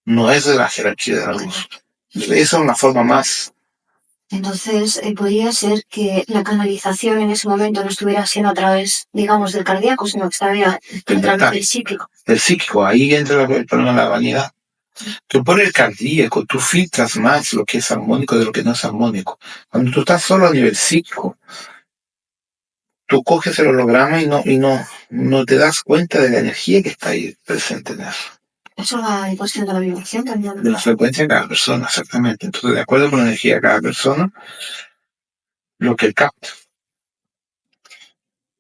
Speaker 2: No es de la jerarquía de la luz. Esa es una forma más.
Speaker 1: Entonces, podría ser que la canalización en ese momento no estuviera siendo a través, digamos, del cardíaco, sino que estaría a través del psíquico.
Speaker 2: Del psíquico, ahí entra el problema de la vanidad. Que por el cardíaco tú filtras más lo que es armónico de lo que no es armónico. Cuando tú estás solo a nivel psíquico, tú coges el holograma y no te das cuenta de la energía que está ahí presente en eso.
Speaker 1: Eso va en cuestión de la vibración también.
Speaker 2: De la frecuencia de cada persona, exactamente. Entonces, de acuerdo con la energía de cada persona, lo que él capta.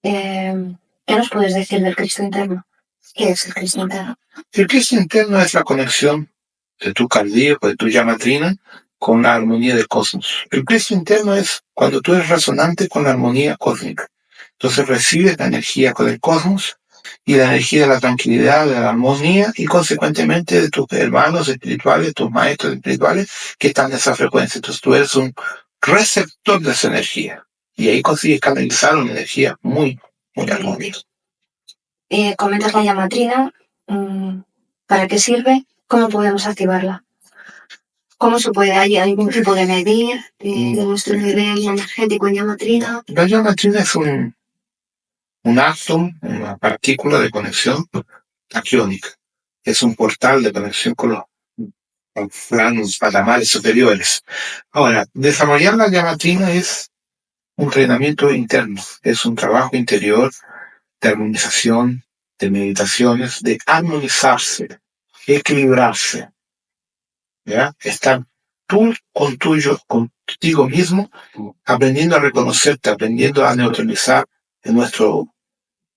Speaker 1: ¿Qué nos puedes decir del Cristo interno? ¿Qué es el Cristo interno?
Speaker 2: El Cristo interno es la conexión de tu cardíaco, de tu llama trina, con la armonía del cosmos. El Cristo interno es cuando tú eres resonante con la armonía cósmica. Entonces recibes la energía del cosmos y la energía de la tranquilidad, de la armonía y consecuentemente de tus hermanos espirituales, tus maestros espirituales que están en esa frecuencia. Entonces tú eres un receptor de esa energía y ahí consigues canalizar una energía muy, muy armónica.
Speaker 1: Comentas la llamatrina. ¿Para qué sirve? ¿Cómo podemos activarla? ¿Cómo se puede? ¿Hay algún tipo de medir de nuestro nivel energético en llamatrina?
Speaker 2: La llamatrina es un átomo, una partícula de conexión taquiónica. Es un portal de conexión con los planos patamares superiores. Ahora, desarrollar la llamatrina es un entrenamiento interno, es un trabajo interior de armonización, de meditaciones, de armonizarse, equilibrarse, ¿ya? Estar tú contigo mismo, aprendiendo a reconocerte, aprendiendo a neutralizar nuestro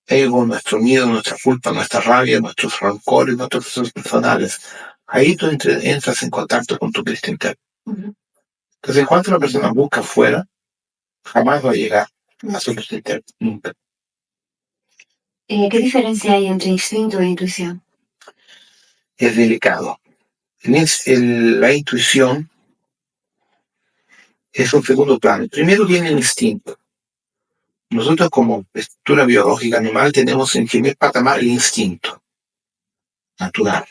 Speaker 2: ego, nuestro miedo, nuestra culpa, nuestra rabia, nuestros rancores, nuestros procesos personales. Ahí tú entras en contacto con tu Cristo interno. Entonces, en cuanto una persona busca afuera, jamás va a llegar a su Cristo interno, nunca.
Speaker 1: ¿Qué diferencia hay entre instinto e intuición?
Speaker 2: Es delicado. La intuición es un segundo plano. Primero viene el instinto. Nosotros como estructura biológica animal tenemos en primer patamar el instinto natural,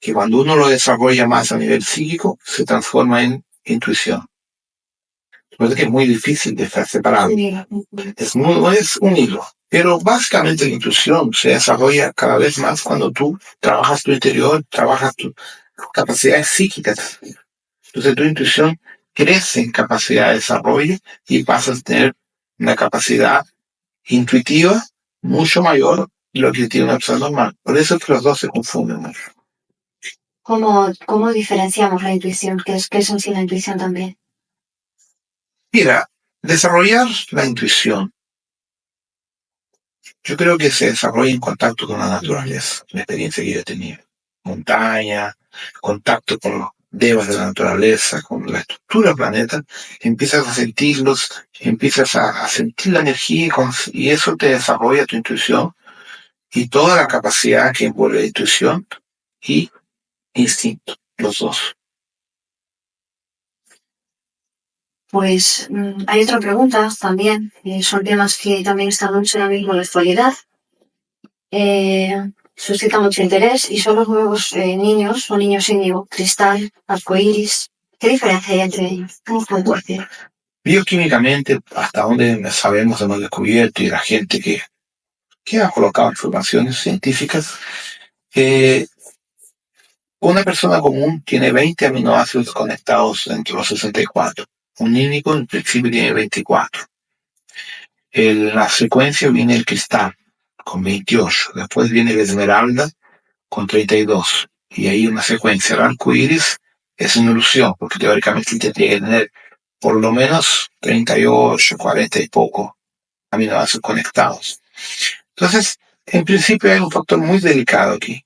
Speaker 2: que cuando uno lo desarrolla más a nivel psíquico se transforma en intuición. Por eso que es muy difícil de estar separado. Es un hilo. Pero básicamente la intuición se desarrolla cada vez más cuando tú trabajas tu interior, trabajas tus capacidades psíquicas. Entonces tu intuición crece en capacidad de desarrollo y pasas a tener una capacidad intuitiva mucho mayor de lo que tiene una persona normal. Por eso es que los dos se confunden mucho.
Speaker 1: ¿Cómo diferenciamos la intuición? ¿Qué es en sí la intuición también?
Speaker 2: Mira, desarrollar la intuición, yo creo que se desarrolla en contacto con la naturaleza, la experiencia que yo he tenido. Montaña, contacto con los devas de la naturaleza, con la estructura del planeta, empiezas a sentirlos, empiezas a sentir la energía y eso te desarrolla tu intuición y toda la capacidad que envuelve intuición y instinto, los dos.
Speaker 1: Pues hay otra pregunta también. Son temas que también están mucho ahora mismo en la actualidad. Suscita mucho interés y son los nuevos niños o niños índigo, cristal, arcoíris. ¿Qué diferencia hay entre ellos? ¿Cómo puedo decir?
Speaker 2: Bioquímicamente, hasta donde sabemos, hemos descubierto y la gente que ha colocado informaciones científicas, una persona común tiene 20 aminoácidos conectados entre los 64. Un índigo en principio tiene 24. En la secuencia viene el cristal con 28. Después viene el esmeralda con 32. Y ahí una secuencia. El arco iris es una ilusión, porque teóricamente tendría que tener por lo menos 38, 40 y poco aminoácidos conectados. Entonces, en principio hay un factor muy delicado aquí.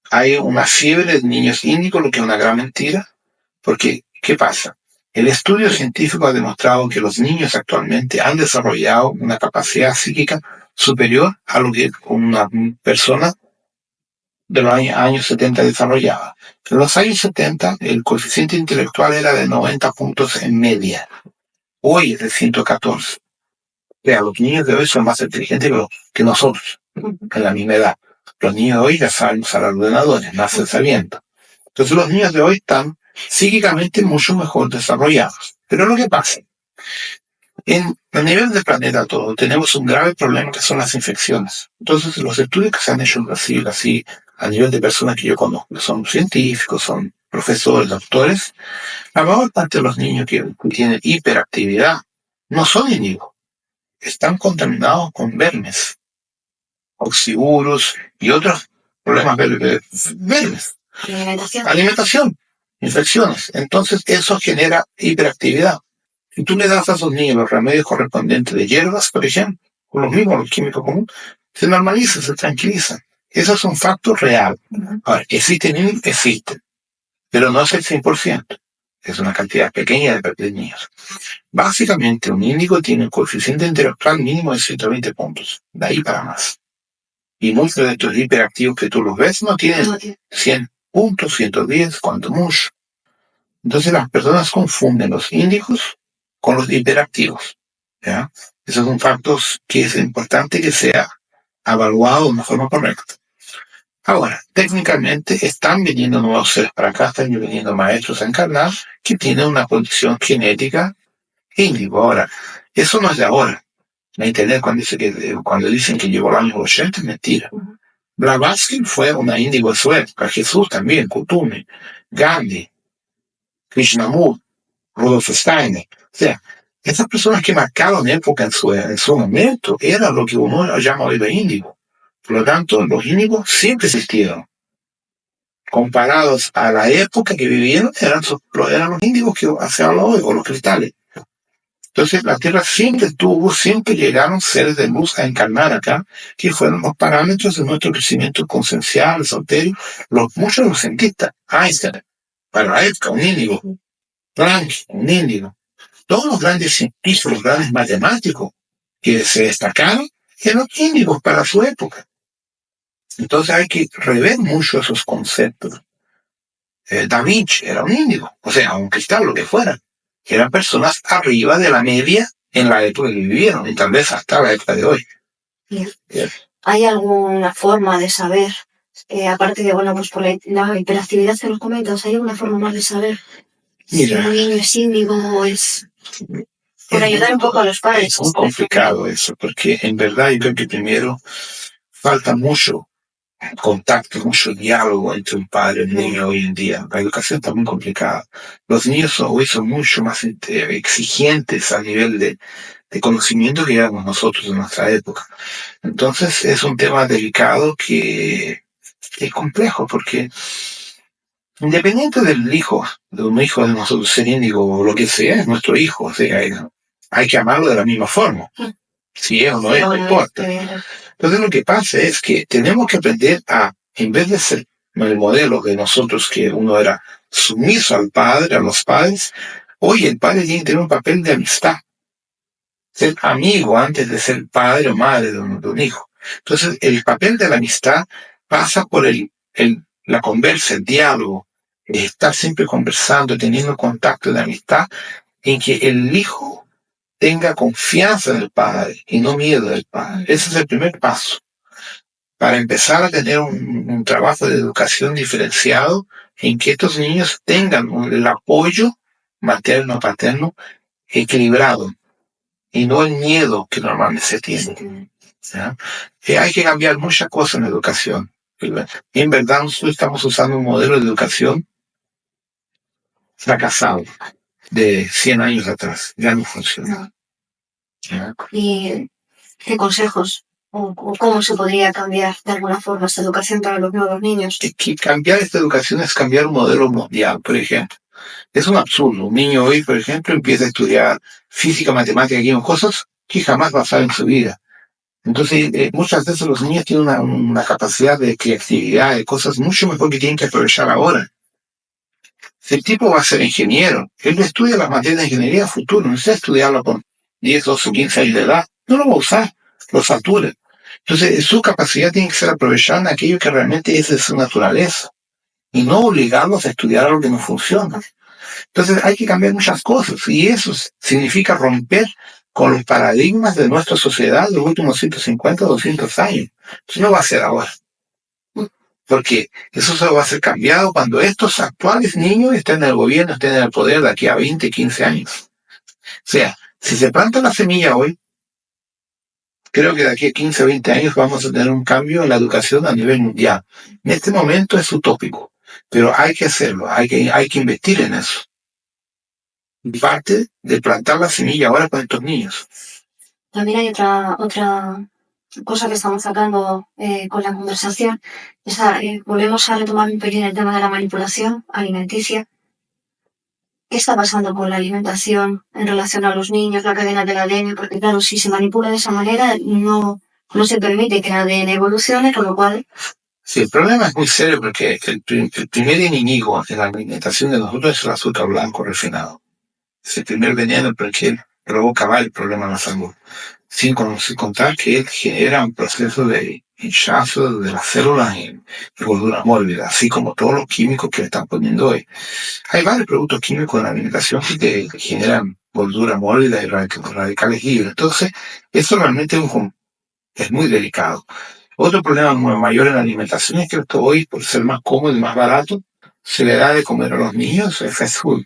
Speaker 2: Hay una fiebre de niños índigos, lo que es una gran mentira, porque ¿qué pasa? El estudio científico ha demostrado que los niños actualmente han desarrollado una capacidad psíquica superior a lo que una persona de los años 70 desarrollaba. En los años 70 el coeficiente intelectual era de 90 puntos en media. Hoy es de 114. O sea, los niños de hoy son más inteligentes que nosotros, en la misma edad. Los niños de hoy ya saben usar ordenadores, nacen sabiendo. Entonces los niños de hoy están psíquicamente mucho mejor desarrollados. Pero lo que pasa, a nivel del planeta todo, tenemos un grave problema que son las infecciones. Entonces los estudios que se han hecho en Brasil, así, a nivel de personas que yo conozco, que son científicos, son profesores, doctores, la mayor parte de los niños que tienen hiperactividad no son índigos, están contaminados con vermes, oxivirus y otros problemas vermes. Alimentación, infecciones. Entonces eso genera hiperactividad. Si tú le das a esos niños los remedios correspondientes de hierbas, por ejemplo, o los mismos, los químicos comunes, se normalizan, se tranquilizan. Eso es un facto real. Ahora, existen, pero no es el 100%. Es una cantidad pequeña de niños. Básicamente, un índigo tiene un coeficiente intelectual mínimo de 120 puntos. De ahí para más. Y muchos de estos hiperactivos que tú los ves no tienen
Speaker 1: No, tío.
Speaker 2: 100 puntos, 110, cuanto mucho. Entonces las personas confunden los índigos con los hiperactivos. ¿Ya? Esos son factos que es importante que sea evaluado de una forma correcta. Ahora, técnicamente están viniendo nuevos seres para acá, están viniendo maestros a encarnar que tienen una condición genética índigo. Ahora, eso no es de ahora. La internet cuando dicen que llegó al año 80 es mentira.
Speaker 1: Ujú.
Speaker 2: Blavatsky fue una índigo de su época, Jesús también, Kutumi, Gandhi, Krishnamurti, Rudolf Steiner. O sea, esas personas que marcaron época en su momento eran lo que uno llama hoy de índigo. Por lo tanto, los índigos siempre existieron. Comparados a la época que vivieron, eran los índigos que se habla hoy, o los cristales. Entonces, la Tierra siempre llegaron seres de luz a encarnar acá, que fueron los parámetros de nuestro crecimiento consciencial, esotérico, muchos de los cientistas, Einstein, para la época, un índigo, Planck, un índigo. Todos los grandes científicos, los grandes matemáticos que se destacaron, eran índigos para su época. Entonces hay que rever mucho esos conceptos. Da Vinci era un índigo, o sea, un cristal, lo que fuera. Eran personas arriba de la media en la época que vivieron, y tal vez hasta la época de hoy.
Speaker 1: Bien.
Speaker 2: Bien.
Speaker 1: ¿Hay alguna forma de saber, aparte de, bueno, pues por la hiperactividad que nos comentas, hay alguna forma más de saber si
Speaker 2: Mira,
Speaker 1: un niño es índigo o es... Por ayudar un poco a los padres?
Speaker 2: Es muy complicado eso, porque en verdad yo creo que primero falta mucho contacto, mucho diálogo entre un padre y un niño hoy en día. La educación está muy complicada. Los niños hoy son mucho más exigentes a nivel de conocimiento que éramos nosotros en nuestra época. Entonces es un tema delicado que es complejo, porque independiente del hijo, de un hijo de nosotros ser índigo o lo que sea, es nuestro hijo. O sea, hay que amarlo de la misma forma. Si es o no es, no importa. Entonces lo que pasa es que tenemos que aprender a, en vez de ser el modelo de nosotros, que uno era sumiso al padre, a los padres, hoy el padre tiene que tener un papel de amistad. Ser amigo antes de ser padre o madre de un hijo. Entonces el papel de la amistad pasa por la conversa, el diálogo, estar siempre conversando, teniendo contacto de amistad, en que el hijo tenga confianza en el padre y no miedo del padre. Ese es el primer paso para empezar a tener un trabajo de educación diferenciado en que estos niños tengan el apoyo materno-paterno equilibrado y no el miedo que normalmente se tiene. ¿Ya? Hay que cambiar muchas cosas en la educación. En verdad nosotros estamos usando un modelo de educación fracasado de 100 años atrás. Ya no funciona. ¿Ya?
Speaker 1: ¿Y qué consejos o cómo se podría cambiar de alguna forma esta educación para los nuevos niños?
Speaker 2: Es que cambiar esta educación es cambiar un modelo mundial, por ejemplo. Es un absurdo. Un niño hoy, por ejemplo, empieza a estudiar física, matemática, y cosas que jamás va a saber en su vida. Entonces, muchas veces los niños tienen una capacidad de creatividad, de cosas mucho mejor que tienen que aprovechar ahora. Si el tipo va a ser ingeniero, él estudia las materias de ingeniería a futuro, no está estudiarlo con 10, 12, 15 años de edad, no lo va a usar, lo satura. Entonces, su capacidad tiene que ser aprovechada en aquello que realmente es de su naturaleza, y no obligarlos a estudiar algo que no funciona. Entonces, hay que cambiar muchas cosas, y eso significa romper con los paradigmas de nuestra sociedad de los últimos 150, 200 años. Eso no va a ser ahora. Porque eso solo va a ser cambiado cuando estos actuales niños estén en el gobierno, estén en el poder de aquí a 20, 15 años. O sea, si se planta la semilla hoy, creo que de aquí a 15, 20 años vamos a tener un cambio en la educación a nivel mundial. En este momento es utópico, pero hay que hacerlo, hay que investir en eso. Parte de plantar la semilla ahora con estos niños.
Speaker 1: También hay otra cosa que estamos sacando con la conversación. Volvemos a retomar un pelín el tema de la manipulación alimenticia. ¿Qué está pasando con la alimentación en relación a los niños, la cadena del ADN? Porque claro, si se manipula de esa manera, no se permite que el ADN evolucione, con lo cual...
Speaker 2: Sí, el problema es muy serio porque el primer enemigo en la alimentación de nosotros es el azúcar blanco refinado. Es el primer veneno porque él provoca varios problemas en la salud. Sin contar que él genera un proceso de hinchazo de las células en gordura mórbida, así como todos los químicos que le están poniendo hoy. Hay varios productos químicos en la alimentación que generan gordura mórbida y radicales libres. Entonces, eso realmente es muy delicado. Otro problema mayor en la alimentación es que esto hoy, por ser más cómodo y más barato, se le da de comer a los niños fast food,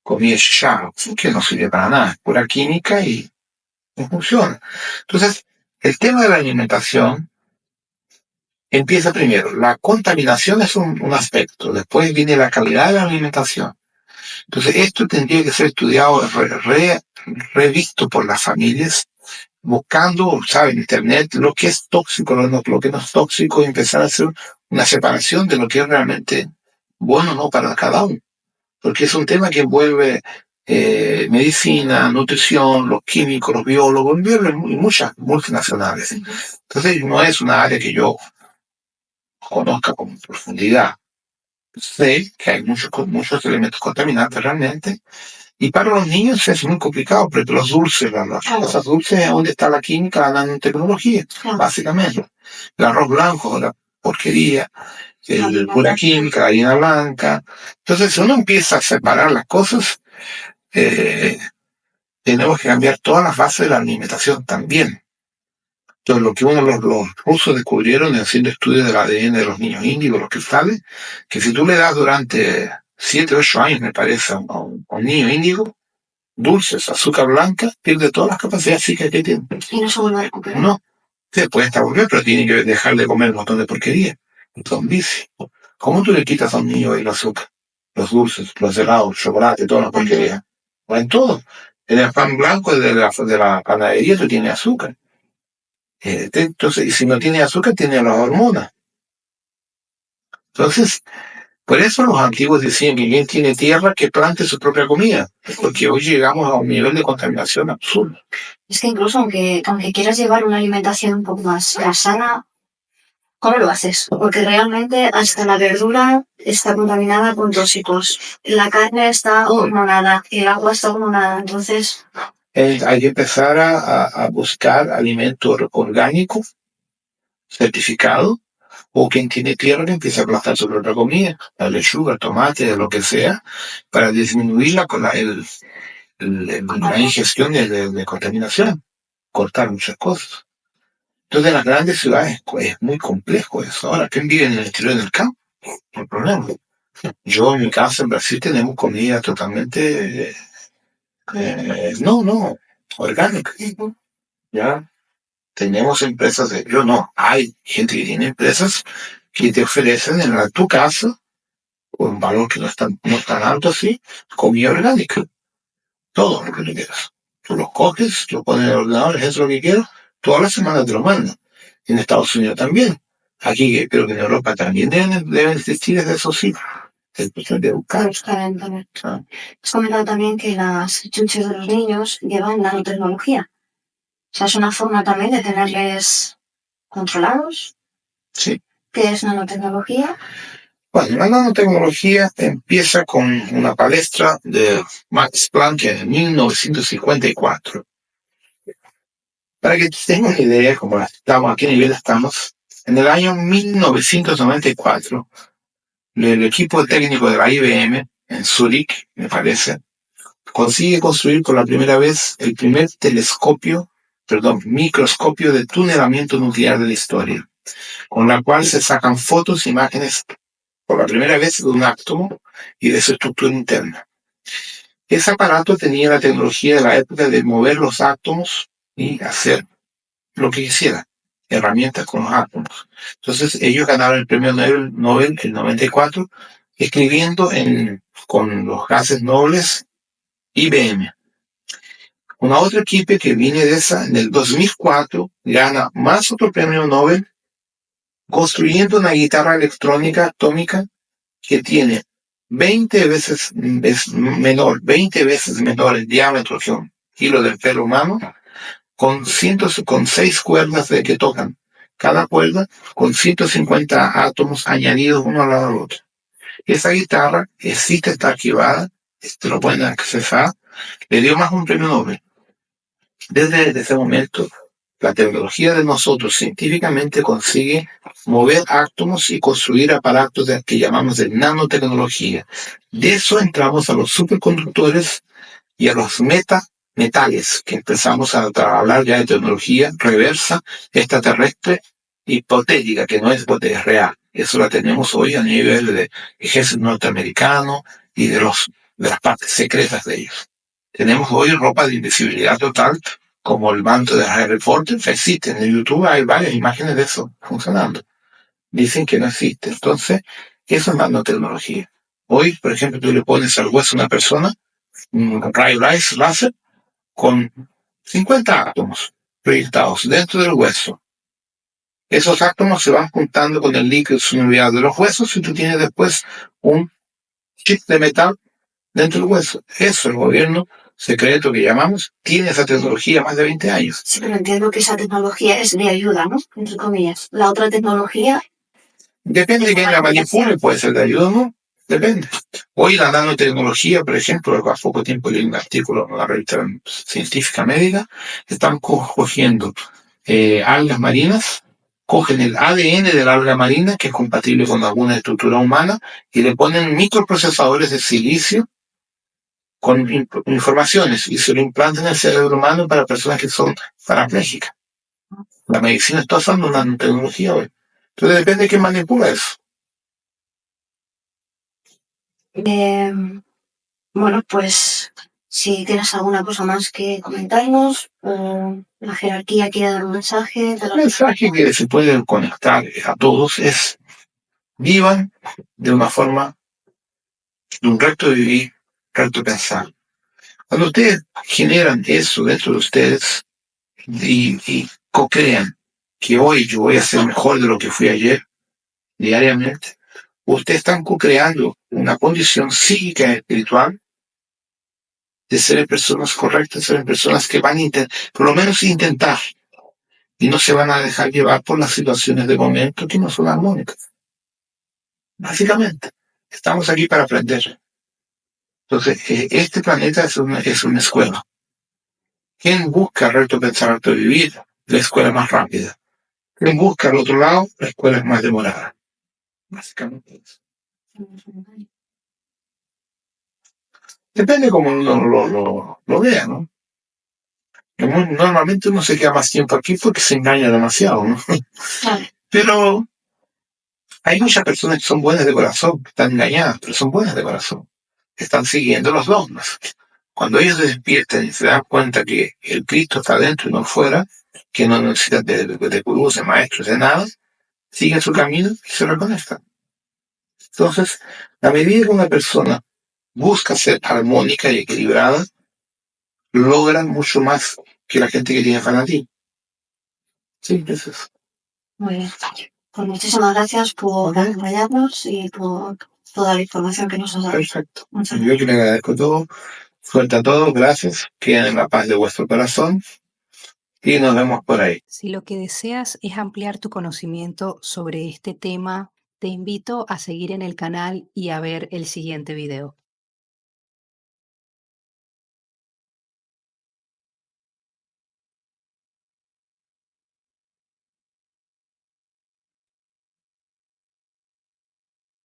Speaker 2: comida chatarra, que no sirve para nada, es pura química y no funciona. Entonces, el tema de la alimentación empieza primero. La contaminación es un aspecto, después viene la calidad de la alimentación. Entonces, esto tendría que ser estudiado, revisto por las familias, buscando, ¿sabe?, en Internet lo que es tóxico, lo que no es tóxico, y empezar a hacer una separación de lo que es realmente bueno o no para cada uno. Porque es un tema que envuelve medicina, nutrición, los químicos, los biólogos, envuelve muchas multinacionales. Entonces, no es una área que yo conozca con profundidad. Sé que hay muchos elementos contaminantes realmente, y para los niños es muy complicado, porque los dulces, las cosas dulces, es donde está la química, la nanotecnología, básicamente. El arroz blanco, la porquería, pura química, la harina blanca. Entonces, si uno empieza a separar las cosas, tenemos que cambiar todas las bases de la alimentación también. Entonces, lo que los rusos descubrieron haciendo estudios del ADN de los niños índigos, los cristales, que si tú le das durante 7 o 8 años, me parece, a un niño índigo, dulces, azúcar blanca, pierde todas las capacidades psíquicas que tiene.
Speaker 1: Y no se vuelve a recuperar.
Speaker 2: No, se puede estar volviendo, pero tiene que dejar de comer un montón de porquería. Son vicios. ¿Cómo tú le quitas a un niño el azúcar? Los dulces, los helados, el chocolate, toda la porquería. O en todo. En el pan blanco de la panadería tú tienes azúcar. Entonces, y si no tiene azúcar, tiene las hormonas. Entonces, por eso los antiguos decían que quien tiene tierra, que plante su propia comida. Porque hoy llegamos a un nivel de contaminación absurdo.
Speaker 1: Es que incluso aunque quieras llevar una alimentación un poco más sana, ¿cómo lo haces? Porque realmente hasta la verdura está contaminada con tóxicos. La carne está hormonada, el agua está hormonada. Entonces,
Speaker 2: hay que empezar a buscar alimento orgánico, certificado, o quien tiene tierra que empieza a plantar su propia comida, la lechuga, el tomate, lo que sea, para disminuir la ingestión de contaminación, cortar muchas cosas. Entonces, en las grandes ciudades es muy complejo eso. Ahora, ¿quién vive en el exterior del campo? No hay problema. Yo en mi casa en Brasil tenemos comida totalmente, orgánica. Ya tenemos empresas hay gente que tiene empresas que te ofrecen en tu casa, con un valor que no es tan alto así, comida orgánica. Todo lo que tú quieras. Tú los coges, lo pones en el ordenador, es lo que quiero, todas las semanas te lo mandan. En Estados Unidos también. Aquí creo que en Europa también deben existir esos sitios. Es cuestión de buscar.
Speaker 1: también. Has comentado también que las chuches de los niños llevan nanotecnología. O sea, es una forma también de tenerles controlados.
Speaker 2: Sí.
Speaker 1: ¿Qué es nanotecnología?
Speaker 2: Bueno, la nanotecnología empieza con una palestra de Max Planck en 1954. Para que tengan una idea, como estamos, a qué nivel estamos, en el año 1994, el equipo técnico de la IBM, en Zurich, me parece, consigue construir por la primera vez el primer microscopio de tunelamiento nuclear de la historia, con la cual se sacan fotos e imágenes por la primera vez de un átomo y de su estructura interna. Ese aparato tenía la tecnología de la época de mover los átomos y hacer lo que quisiera, herramientas con los átomos. Entonces ellos ganaron el premio Nobel el 94, escribiendo con los gases nobles IBM. Una otra equipo que viene de esa, en el 2004, gana más otro premio Nobel, construyendo una guitarra electrónica atómica que tiene 20 veces menor el diámetro que un hilo del pelo humano, con 6 cuerdas de que tocan. Cada cuerda con 150 átomos añadidos uno al lado del otro. Esa guitarra existe, está archivada, lo pueden accesar, le dio más un premio Nobel. Desde ese momento, La tecnología de nosotros científicamente consigue mover átomos y construir aparatos que llamamos de nanotecnología. De eso entramos a los superconductores y a los metametales, que empezamos a hablar ya de tecnología reversa, extraterrestre, hipotética, que no es hipotética, es real. Eso la tenemos hoy a nivel de ejército norteamericano y de las partes secretas de ellos. Tenemos hoy ropa de invisibilidad total, como el manto de Harry Potter, existe. En YouTube hay varias imágenes de eso funcionando. Dicen que no existe. Entonces, eso es nanotecnología. Hoy, por ejemplo, tú le pones al hueso a una persona un rayo láser con 50 átomos proyectados dentro del hueso. Esos átomos se van juntando con el líquido sinovial de los huesos y tú tienes después un chip de metal dentro del hueso. Eso el gobierno secreto que llamamos tiene esa tecnología más de 20 años.
Speaker 1: Sí, pero entiendo que esa tecnología es de ayuda, ¿no? Entre comillas. La otra tecnología...
Speaker 2: Depende de quién la manipule, puede ser de ayuda o no. Depende. Hoy la nanotecnología, por ejemplo, hace poco tiempo leí un artículo en una revista científica médica, están cogiendo algas marinas, cogen el ADN de la alga marina, que es compatible con alguna estructura humana, y le ponen microprocesadores de silicio con informaciones y se lo implantan en el cerebro humano para personas que son parapléjicas. La medicina está usando nanotecnología hoy. Entonces depende de quién manipula eso.
Speaker 1: Bueno, pues si tienes alguna cosa más que comentarnos, o la jerarquía quiere dar un mensaje.
Speaker 2: El mensaje que se puede conectar a todos es: vivan de una forma, de un recto vivir, recto pensar. Cuando ustedes generan eso dentro de ustedes y co-crean que hoy yo voy a ser mejor de lo que fui ayer, diariamente, ustedes están co-creando una condición psíquica y espiritual de ser personas correctas, ser personas que van a por lo menos intentar, y no se van a dejar llevar por las situaciones de momento que no son armónicas. Básicamente, estamos aquí para aprender. Entonces, este planeta es una escuela. ¿Quién busca recto pensar, recto vivir? La escuela es más rápida. ¿Quién busca al otro lado? La escuela es más demorada. Básicamente eso. Depende cómo uno lo vea, ¿no? Normalmente uno se queda más tiempo aquí porque se engaña demasiado, ¿no? Pero hay muchas personas que son buenas de corazón, que están engañadas, pero son buenas de corazón. Están siguiendo los dogmas. Cuando ellos se despiertan y se dan cuenta que el Cristo está dentro y no fuera, que no necesitan de gurús, de maestros, de nada, siguen su camino y se reconectan. Entonces, a medida que una persona busca ser armónica y equilibrada, logran mucho más que la gente que tiene fanatismo. Sí, eso es.
Speaker 1: Muy bien. Pues muchísimas gracias por acompañarnos y por toda la información que nos has dado.
Speaker 2: Perfecto. Yo que le agradezco todo. Suelta todo, gracias. Queden en la paz de vuestro corazón y nos vemos por ahí.
Speaker 3: Si lo que deseas es ampliar tu conocimiento sobre este tema, te invito a seguir en el canal y a ver el siguiente video.